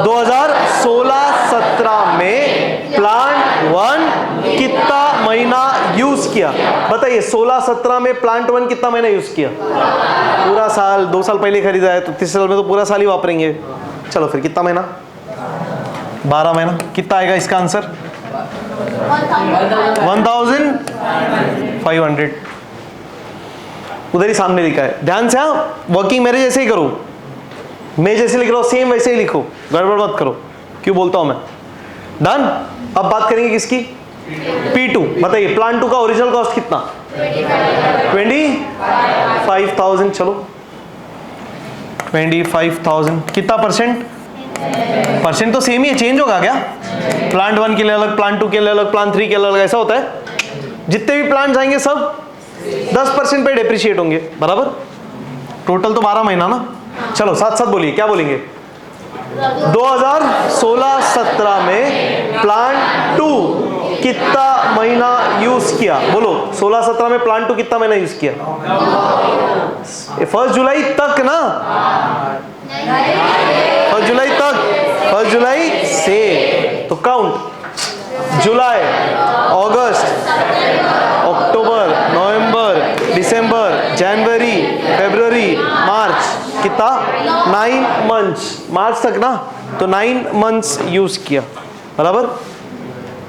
2016-17 में प्लांट 1 कितना महीना यूज किया, बताइए। 16-17 में प्लांट 1 कितना महीना यूज किया, पूरा साल। 2 साल पहले खरीदा है तो तीसरे साल में तो पूरा साल ही वापरेंगे। चलो फिर कितना महीना, 12 महीना। कितना आएगा इसका आंसर, 1,500। उधर ही सामने लिखा है, ध्यान से। हाँ, वर्किंग मेरे जैसे ही करो, मैं जैसे लिख रहा हूँ सेम वैसे ही लिखो, गड़बड़ मत करो, क्यों बोलता हूं मैं। डन। अब बात करेंगे किसकी, P2। बताइए प्लांट 2 का ओरिजिनल कॉस्ट कितना, 25 25,000, चलो 25,000 कितना परसेंट? परसेंट तो सेम ही है, चेंज होगा क्या? प्लांट 1 के लिए अलग, प्लांट 2 के लिए अलग, प्लांट 3 के लिए अलग, ऐसा होता है? जितने भी प्लांट जाएंगे सब 10% पे डेप्रिशिएट होंगे, बराबर? टोटल तो 12 महीना ना। चलो साथ साथ बोलिए, क्या बोलेंगे? 2016-17 में प्लांट 2 कितना महीना यूज किया? बोलो 16-17 में प्लांट 2 कितना महीना यूज किया? 1 जुलाई तक ना, 1 जुलाई तक, 1 जुलाई से तो काउंट जुलाई, अगस्त, अक्टूबर, नवंबर, दिसंबर, जनवरी, फरवरी, मार्च, कितना? 9 मंथ्स, मार्च तक ना, तो 9 मंथ्स यूज किया, बराबर?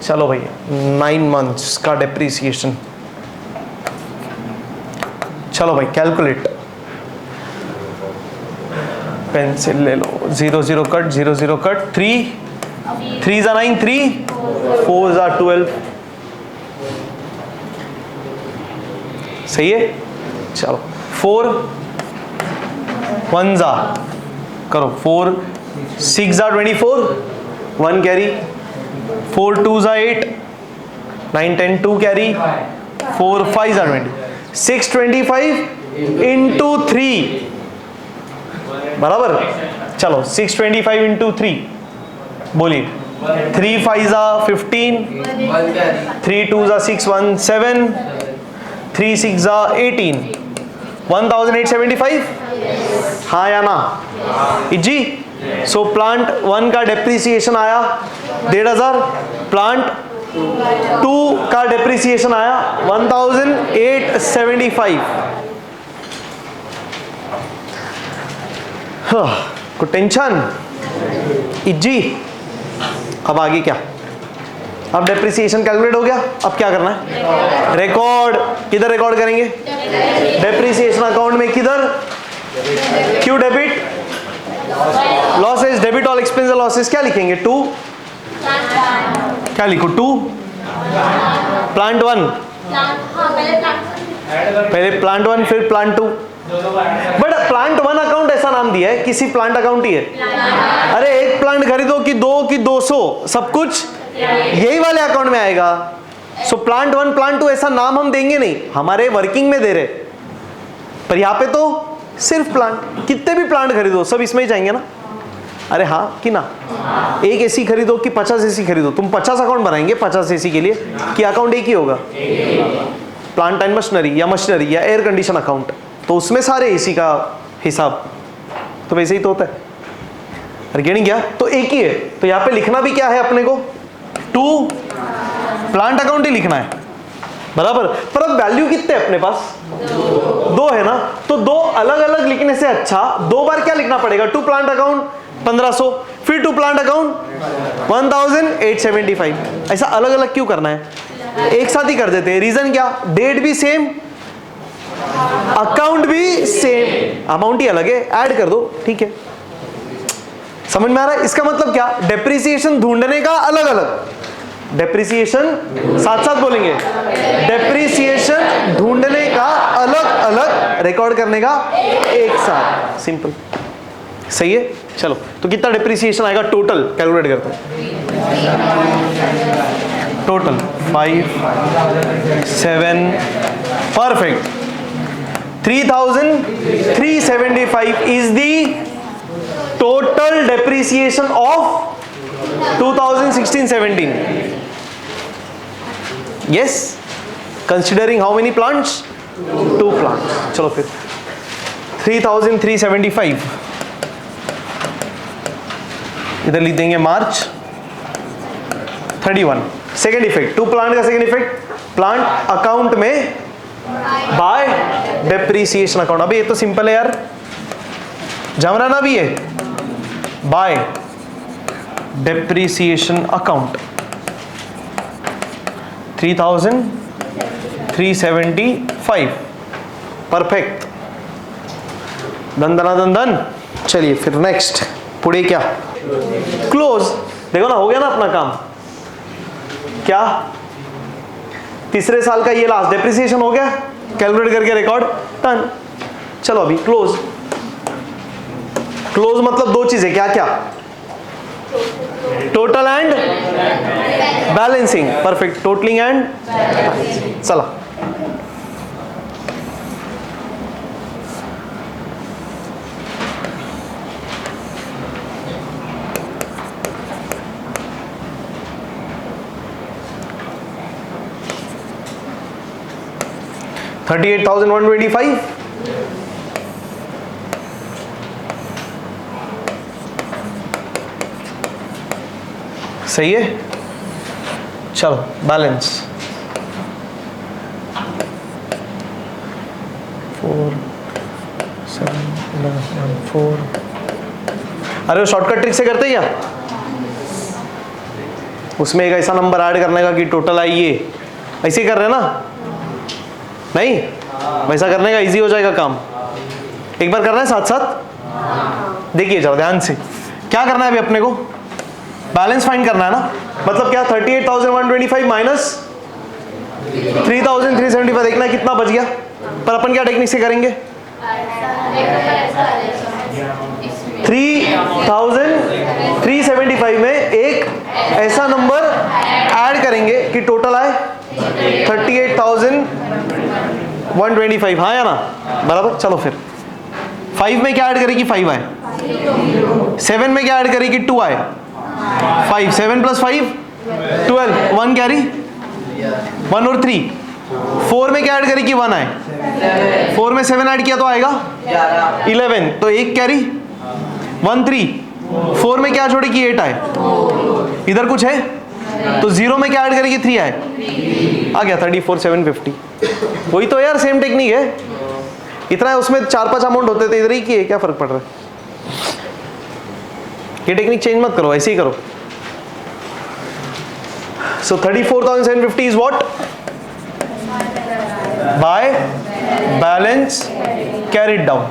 चलो भैया 9 मंथ्स का डेप्रिसिएशन, चलो भाई कैलकुलेट, पेंसिल ले लो, 0 0 कट, 0 0 कट, 3 3 जा 9, 3 4 जा 12, सही है? चलो 4 1 जा करो, 4 6 जा 24, 1 कैरी, 4 2 जा 8, 9 10 2 कैरी, 4 5 जा 20, 625 इंटू 3, बराबर? चलो 625 इंटू 3 बोलिए, 3 5 जा 15, 3 2 जा 6 1 7, 3 6 जा 18, 1875, हाँ या ना? जी, सो प्लांट 1 का डेप्रिसिएशन आया 1,500, प्लांट 2 का डेप्रिसिएशन आया 1875। को टेंशन इजी। अब आगे क्या? अब डेप्रिसिएशन कैलकुलेट हो गया, अब क्या करना है? रिकॉर्ड। किधर रिकॉर्ड करेंगे? डेप्रिसिएशन अकाउंट में। किधर? Q debit losses, debit all expense losses. क्या लिखेंगे? 2, क्या लिखो? 2 प्लांट 1, पहले प्लांट 1 फिर प्लांट 2। बट प्लांट 1 अकाउंट ऐसा नाम दिया है, किसी प्लांट अकाउंट ही है। अरे एक प्लांट खरीदो कि 2 कि 200, सब कुछ यही वाले अकाउंट में आएगा। सो प्लांट 1 प्लांट 2 ऐसा नाम हम देंगे नहीं, हमारे वर्किंग में दे रहे, पर यहाँ पे तो सिर्फ प्लांट। कितने भी प्लांट खरीदो सब इसमें ही जाएंगे ना। अरे हाँ कि ना? एक एसी खरीदो कि 50 एसी खरीदो, तुम 50 अकाउंट बनाएंगे 50 एसी के लिए, कि अकाउंट एक ही होगा? प्लांट एंड मशीनरी या मशीनरी या एयर कंडीशन अकाउंट, तो उसमें सारे एसी का हिसाब तो वैसे ही तो होता है। अरे गेटिंग क्या? तो एक ही है, तो यहाँ पे लिखना भी क्या है अपने को? 2 प्लांट अकाउंट ही लिखना है, बराबर। पर अब वैल्यू कितने अपने पास? 2 है ना, तो 2 अलग अलग लिखने से अच्छा 2 बार क्या लिखना पड़ेगा? 2 प्लांट अकाउंट 1500, फिर 2 प्लांट अकाउंट 1875। ऐसा अलग अलग क्यों करना है? एक साथ ही कर देते हैं। रीजन क्या? डेट भी सेम, अकाउंट भी सेम, अमाउंट ही अलग है, ऐड कर दो, ठीक है। समझ में आ रहा है? इसका मतलब क्या? डेप्रिसिएशन ढूंढने का अलग अलग, डेप्रिसिएशन साथ साथ बोलेंगे, डेप्रिसिएशन ढूंढने का अलग अलग, रिकॉर्ड करने का एक साथ, सिंपल। सही है? चलो तो कितना डेप्रिसिएशन आएगा टोटल? कैलकुलेट करते हैं। Total 5 7 perfect 3,375 is the total depreciation of 2016-17. Yes, considering how many plants? 2 plants. चलो फिर 3,375 इधर लिख देंगे मार्च 31। सेकेंड इफेक्ट, 2 प्लांट का सेकेंड इफेक्ट, प्लांट अकाउंट में बाय डेप्रिसिएशन अकाउंट। अभी ये तो सिंपल है यार, जमराना भी है, बाय डेप्रिसिएशन अकाउंट 3,375 परफेक्ट। दन दना दन दन। चलिए फिर नेक्स्ट पुढे क्या? क्लोज। देखो ना, हो गया ना अपना काम। क्या? तीसरे साल का ये लास्ट डेप्रिसिएशन हो गया, कैलकुलेट करके रिकॉर्ड डन। चलो अभी क्लोज। क्लोज मतलब दो चीजें, क्या क्या? Total and balancing, perfect, totalling and चला। $38,125 सही है। चलो बैलेंस 4 7 1 4। अरे वो शॉर्टकट ट्रिक से करते क्या? उसमें एक ऐसा नंबर ऐड करने का कि टोटल आई ये, ऐसे ही कर रहे हैं ना? नहीं, वैसा करने का इजी हो जाएगा काम। एक बार करना है साथ साथ, देखिए जरा ध्यान से। क्या करना है अभी अपने को? बैलेंस फाइंड करना है ना। मतलब क्या? 38,125 माइनस 3,375, देखना है कितना बच गया। पर अपन क्या टेक्निक से करेंगे? 3,375 में एक ऐसा नंबर ऐड करेंगे कि टोटल आए 38,125, हाँ या ना? बराबर। चलो फिर 5 में क्या ऐड करेगी? 5 आए। 7 में क्या ऐड करेगी? 2 आए। 5, 7 + 5 12, 1 कैरी, 1 और 3। 4 में क्या ऐड करेगी? 1 आए। 4 में 7 ऐड किया तो आएगा 11, तो 1 कैरी, 1 3। 4 में क्या छोड़ेगी? 8 आए। इधर कुछ है तो 0 में क्या ऐड करेगी? 3 आए, आ गया 34,750। वही तो यार, सेम टेक्निक है। इतना है, उसमें 4-5 अमाउंट होते थे, इधर ही किए, क्या फर्क पड़ रहा है? ये टेक्निक चेंज मत करो, ऐसे ही करो। सो 34,750 is what? By balance carried down.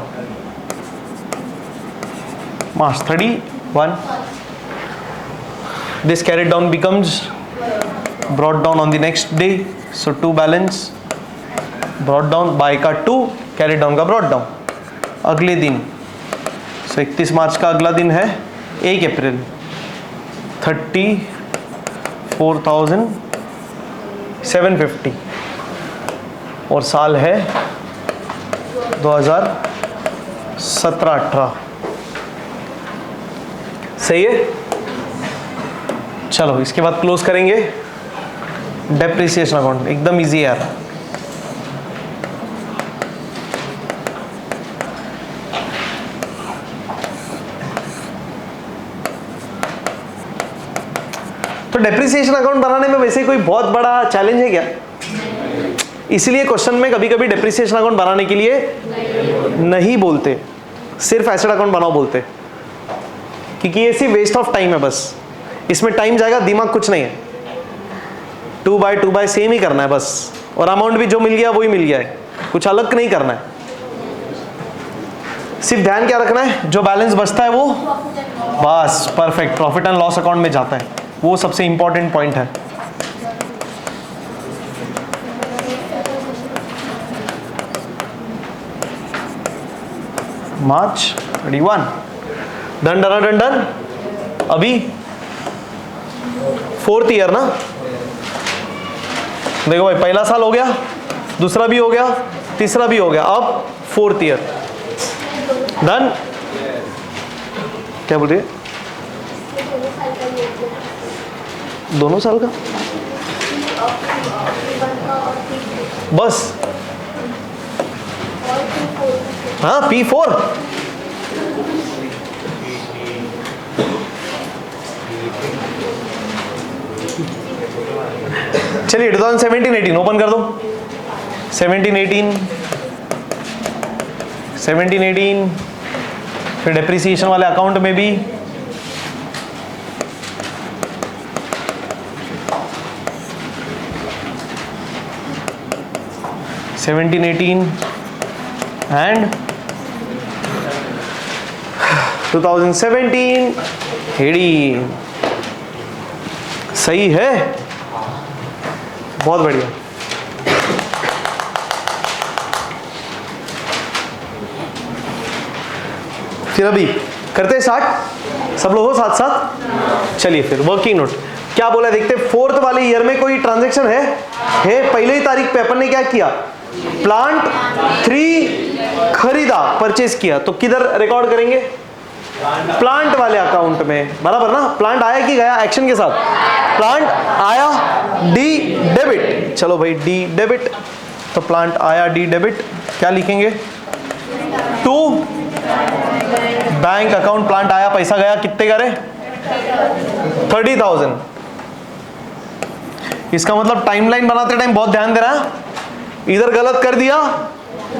March 31, this carried down becomes brought down on the next day, so 2 balance brought down by का 2, carried down का brought down। अगले दिन, so 31 मार्च का अगला दिन है 1 अप्रैल। 34,750 और साल है 2017-18, सही है। चलो इसके बाद क्लोज करेंगे डेप्रिसिएशन अकाउंट, एकदम इजी यार। तो डेप्रिसिएशन अकाउंट बनाने में वैसे कोई बहुत बड़ा चैलेंज है क्या? इसलिए क्वेश्चन में कभी कभी डेप्रिसिएशन अकाउंट बनाने के लिए नहीं बोलते, सिर्फ एसेट अकाउंट बनाओ बोलते, क्योंकि ये सिर्फ वेस्ट ऑफ टाइम है बस। इसमें टाइम जाएगा, दिमाग कुछ नहीं है। 2/2 सेम ही करना है बस, और अमाउंट भी जो मिल गया वही मिल गया है, कुछ अलग नहीं करना है। सिर्फ ध्यान क्या रखना है, जो बैलेंस बचता है वो बस perfect profit and loss account में जाता है, वो सबसे इंपॉर्टेंट पॉइंट है। मार्च 31, डन डन डन डन। अभी 4th ईयर ना, देखो भाई, पहला साल हो गया, दूसरा भी हो गया, तीसरा भी हो गया, अब 4th ईयर डन। क्या बोल रही है? दोनों साल का बस, हाँ P4। चलिए 2017-18 ओपन कर दो। 17-18 फिर डेप्रिसिएशन वाले अकाउंट में भी एंड 2017-18 सही है, बहुत बढ़िया। फिर अभी करते हैं स्टार्ट, सब लोग हो साथ साथ। चलिए फिर वर्किंग नोट क्या बोला देखते हैं। फोर्थ वाले ईयर में कोई ट्रांजैक्शन है पहले ही तारीख पे अपन ने क्या किया, प्लांट 3 खरीदा, परचेज किया, तो किधर रिकॉर्ड करेंगे, प्लांट वाले अकाउंट में, बराबर ना। प्लांट आया कि गया एक्शन के साथ, प्लांट आया, डी डेबिट, चलो भाई डी डेबिट, तो प्लांट आया डी डेबिट, क्या लिखेंगे, टू बैंक अकाउंट, प्लांट आया पैसा गया, कितने का रे 30,000। इसका मतलब टाइमलाइन बनाते टाइम बहुत ध्यान देना है, इधर गलत कर दिया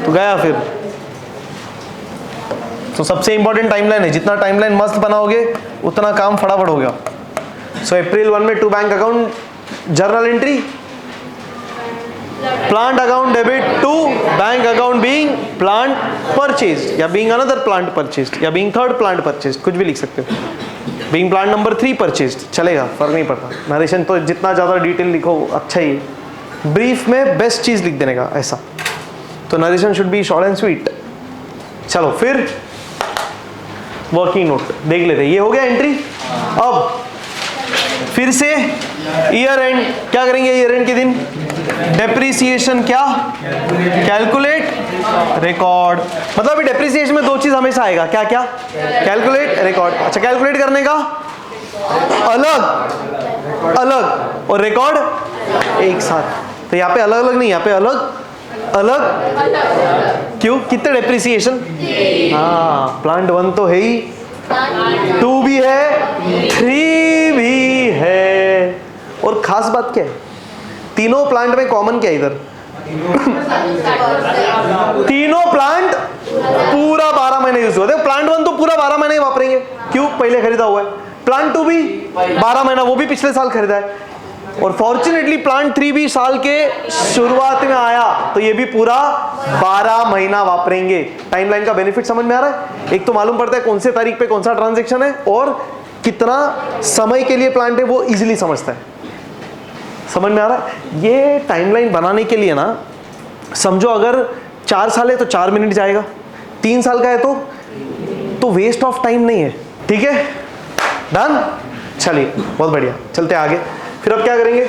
तो गया फिर। तो सबसे इंपॉर्टेंट टाइमलाइन है, जितना टाइमलाइन मस्त बनाओगे उतना काम फटाफट हो गया। सो अप्रैल 1 में 2 bank account journal entry, plant account debit to bank account being plant purchased या बीइंग अनदर प्लांट परचेज्ड या बीइंग थर्ड प्लांट परचेज्ड, कुछ भी लिख सकते हो। बीइंग प्लांट नंबर 3 परचेज्ड चलेगा, फर्क नहीं पड़ता। नरेशन तो जितना ज़्यादा डिटेल लिखो अच्छा ही है, ब्रीफ में बेस्ट चीज़ लिख देने का ऐसा। तो narration should be short and sweet. चलो फिर वर्किंग नोट देख लेते हैं, ये हो गया एंट्री। अब फिर से ईयर एंड क्या करेंगे, ईयर एंड के दिन डेप्रिसिएशन क्या, कैलकुलेट रिकॉर्ड। मतलब डेप्रिसिएशन में 2 चीज हमेशा आएगा, क्या क्या, कैलकुलेट रिकॉर्ड। अच्छा कैलकुलेट करने का अलग अलग और रिकॉर्ड एक साथ। तो यहाँ पे अलग अलग नहीं, यहाँ पे अलग अलग। क्यों, कितने डेप्रिसिएशन, हाँ प्लांट 1 तो है ही, 2 भी है, 3 भी है। और खास बात क्या है, तीनों प्लांट में कॉमन क्या है इधर, तीनों प्लांट पूरा 12 महीने यूज हुआ। देखो प्लांट 1 तो पूरा 12 महीने वापरेंगे, क्यों, पहले खरीदा हुआ है। प्लांट 2 भी 12 महीना, वो भी पिछले साल खरीदा है। और फॉर्चुनेटली प्लांट 3 भी साल के शुरुआत में आया, तो ये भी पूरा 12 महीना वापरेंगे। टाइमलाइन का बेनिफिट समझ में आ रहा है। एक तो मालूम पड़ता है कौन से तारीख पे कौन सा ट्रांजैक्शन है और कितना समय के लिए प्लांट है, वो इजीली समझता है। समझ में आ रहा है। ये टाइमलाइन बनाने के लिए ना, समझो अगर 4 साल है तो 4 मिनट जाएगा, 3 साल का है तो वेस्ट ऑफ टाइम नहीं है। ठीक है, डन। चलिए बहुत बढ़िया, चलते आगे। फिर अब क्या करेंगे,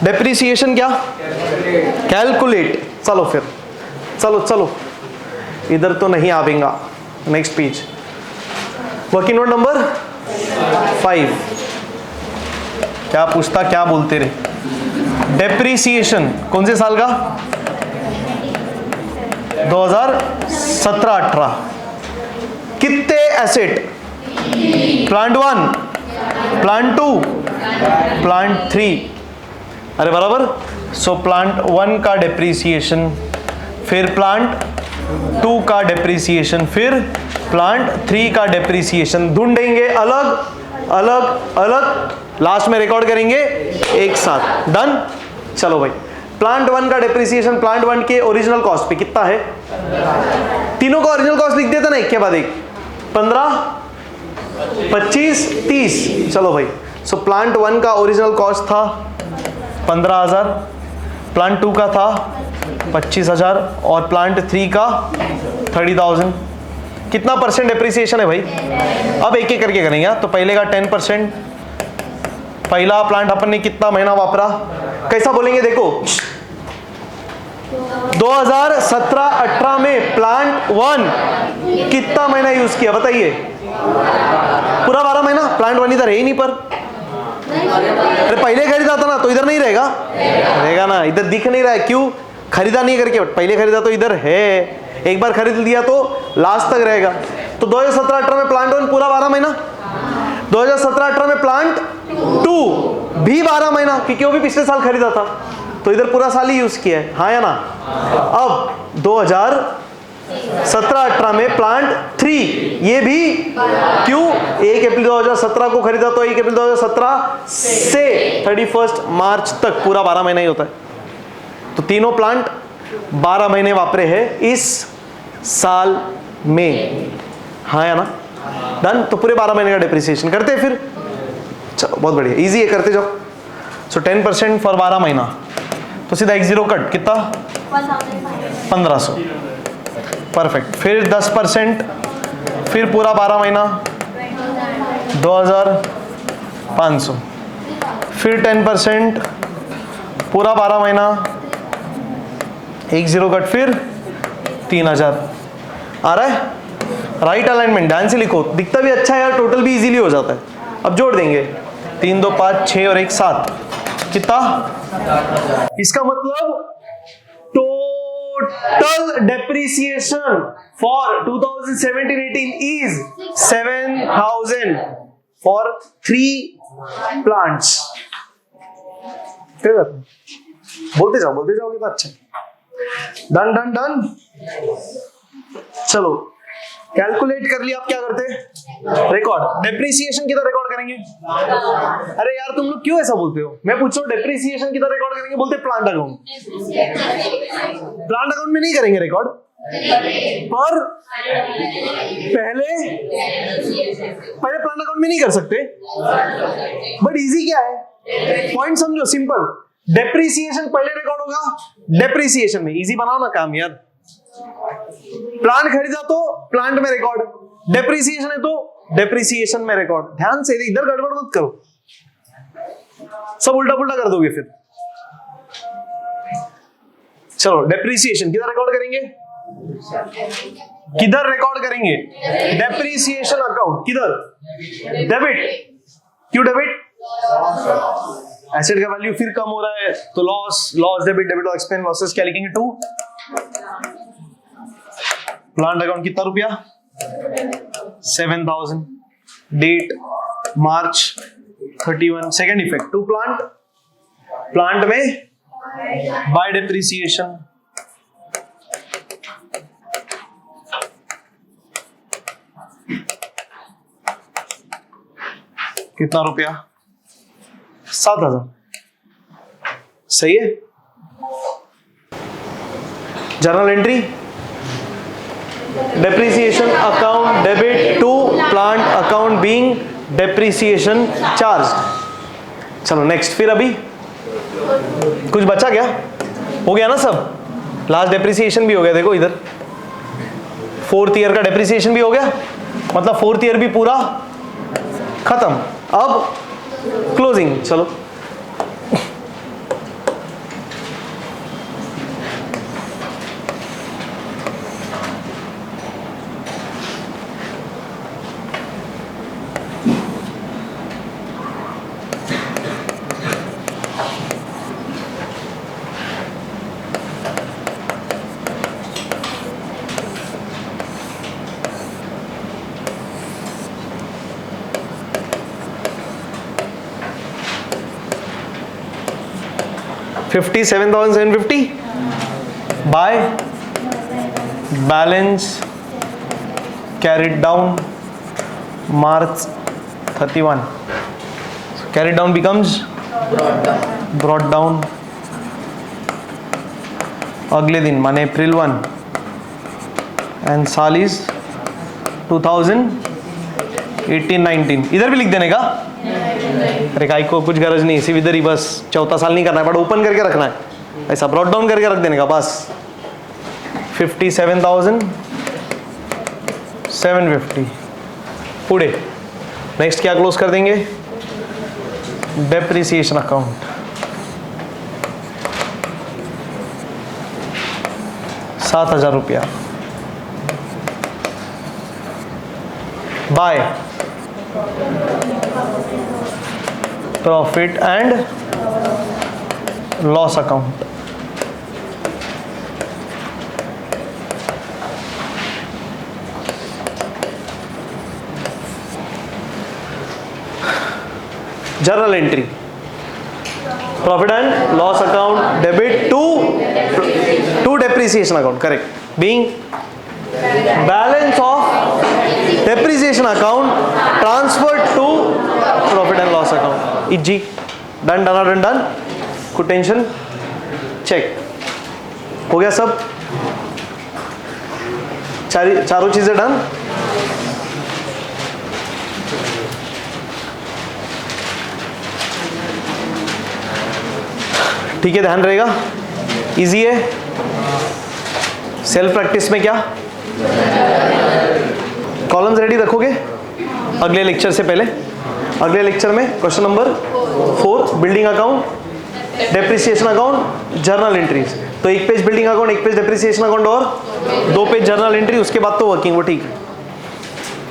डेप्रिसिएशन क्या, कैलकुलेट। चलो फिर चलो इधर तो नहीं आवेगा, next page. Working note number 5 क्या पूछता, क्या बोलते रहे, डेप्रिसिएशन कौन से साल का, 2017-18। कितने एसेट, प्लांट 1, प्लांट 2, प्लांट 3, अरे बराबर। सो प्लांट 1 का डेप्रिसिएशन, फिर प्लांट 2 का डेप्रिसिएशन, फिर प्लांट 3 का डेप्रिसिएशन ढूंढेंगे अलग अलग अलग, लास्ट में रिकॉर्ड करेंगे एक साथ। डन। चलो भाई, प्लांट 1 का डेप्रिसिएशन प्लांट 1 के ओरिजिनल कॉस्ट पे कितना है, तीनों का ओरिजिनल कॉस्ट लिख देते ना एक के बाद एक, 15, 25, 30। चलो भाई, सो प्लांट 1 का ओरिजिनल कॉस्ट था 15,000, प्लांट 2 का था 25,000 और प्लांट 3 का 30,000। कितना परसेंट डेप्रिसिएशन है भाई, अब एक एक करके करेंगे। तो पहले का 10%, पहला प्लांट अपन ने कितना महीना वापरा, कैसा बोलेंगे देखो, 2017-18 में प्लांट 1 कितना महीना यूज किया बताइए, पूरा 12 महीना। प्लांट 1 इधर है ही नहीं, पर अरे पहले खरीदा था ना तो इधर नहीं रहेगा ना, इधर दिख नहीं रहा है, क्यों, खरीदा नहीं करके, पहले खरीदा तो इधर है, एक बार खरीद लिया तो लास्ट तक रहेगा। तो 2017-18 में प्लांट 1 पूरा 12 महीना, 2017-18 में प्लांट 2 भी 12 महीना, क्योंकि वो भी पिछले साल खरीदा था, तो इधर पूरा साल ही यूज किया है, हाँ या ना। अब 2017-18 में प्लांट 3, ये भी क्यों, 1 अप्रैल 2017 को खरीदा तो 1 अप्रैल 2017 से 31 मार्च तक पूरा 12 महीना ही होता है। तो तीनों प्लांट 12 महीने वापरे हैं इस साल में, हाँ या ना। डन। तो पूरे 12 महीने का डेप्रिसिएशन करते हैं फिर। चलो बहुत बढ़िया, इजी है, करते जाओ। सो 10% फॉर 12 महीना, तो सीधा 10 कट, कितना 1500। परफेक्ट। फिर 10%, फिर पूरा 12 महीना 2500, फिर 10% पूरा 12 महीना 10 कट, फिर 3000 आ रहा है। राइट अलाइनमेंट ध्यान से लिखो, दिखता भी अच्छा है यार, टोटल भी इजीली हो जाता है। अब जोड़ देंगे 3 2 5 6 और 1 7, कितना? इसका मतलब total depreciation for 2017-18 is 7000 for 3 plants. बोलते जाओगे तो अच्छा। Done done done. चलो कैलकुलेट कर लिया, आप क्या करते हैं? रिकॉर्ड। डेप्रिसिएशन किधर रिकॉर्ड करेंगे? अरे यार तुम लोग क्यों ऐसा बोलते हो? मैं पूछ रहा हूँ डेप्रिसिएशन किधर रिकॉर्ड करेंगे, बोलते प्लांट अकाउंट। प्लांट अकाउंट में नहीं करेंगे रिकॉर्ड, पर पहले प्लांट अकाउंट में नहीं कर सकते। बट इजी क्या है, पॉइंट समझो, सिंपल। डेप्रिसिएशन पहले रिकॉर्ड होगा डेप्रिसिएशन में, इजी बनाओ ना काम यार। प्लांट खरीदा तो प्लांट में रिकॉर्ड, डेप्रिसिएशन है तो डेप्रिसिएशन में रिकॉर्ड। ध्यान से, इधर गड़बड़ मत करो, सब उल्टा पुल्टा कर दोगे फिर। चलो डेप्रिसिएशन किधर रिकॉर्ड करेंगे? किधर रिकॉर्ड करेंगे? डेप्रिसिएशन अकाउंट किधर? डेबिट। क्यों डेबिट? एसेट का वैल्यू फिर कम हो रहा है तो लॉस, लॉस डेबिट, डेबिट और एक्सपेंस लॉसेस क्या लिखेंगे? 2। प्लांट अकाउंट कितना रुपया? 7000। Date March 31। Second effect, to plant, plant में बाय डेप्रिसिएशन। कितना रुपया? 7000। सही है। Journal entry, depreciation account debit to plant account being depreciation charge. चलो नेक्स्ट, फिर अभी कुछ बचा क्या? हो गया ना सब? लास्ट डेप्रिसिएशन भी हो गया, देखो इधर 4th ईयर का डेप्रिसिएशन भी हो गया, मतलब 4th ईयर भी पूरा खत्म। अब क्लोजिंग। चलो $57,750 by balance carried down March 31. So carried down becomes brought down अगले दिन माने April 1 and साल इज 2018-19। इधर भी लिख देने का? अरे काई को कुछ गरज नहीं, सिर्फ इधर ही बस चौथा साल नहीं करना है, बट ओपन करके रखना है, ऐसा ब्रॉड डाउन करके रख देने का बस। 57,750 पुढे। नेक्स्ट क्या क्लोज कर देंगे? Depreciation account, ₹7,000 by profit and loss account. Journal entry, profit and loss account debit to depreciation account, correct, being balance of depreciation account transferred to profit and loss account. Easy, done done done done. कुछ tension? Check हो गया सब, चारों चीजें done. ठीक है, ध्यान रहेगा, इजी है। सेल्फ प्रैक्टिस में क्या, कॉलम्स रेडी रखोगे अगले लेक्चर से पहले? अगले लेक्चर में question number 4 building account, depreciation account, journal entries. तो एक पेज बिल्डिंग अकाउंट, एक पेज डेप्रिसिएशन अकाउंट और 2 पेज जर्नल एंट्री, उसके बाद तो वर्किंग। वो ठीक है,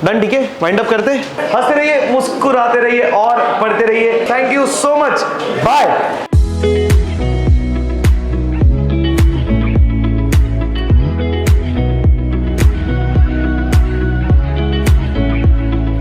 डन। ठीक है, वाइंड अप करते, हंसते रहिए, मुस्कुराते रहिए और पढ़ते रहिए। Thank you so much, bye.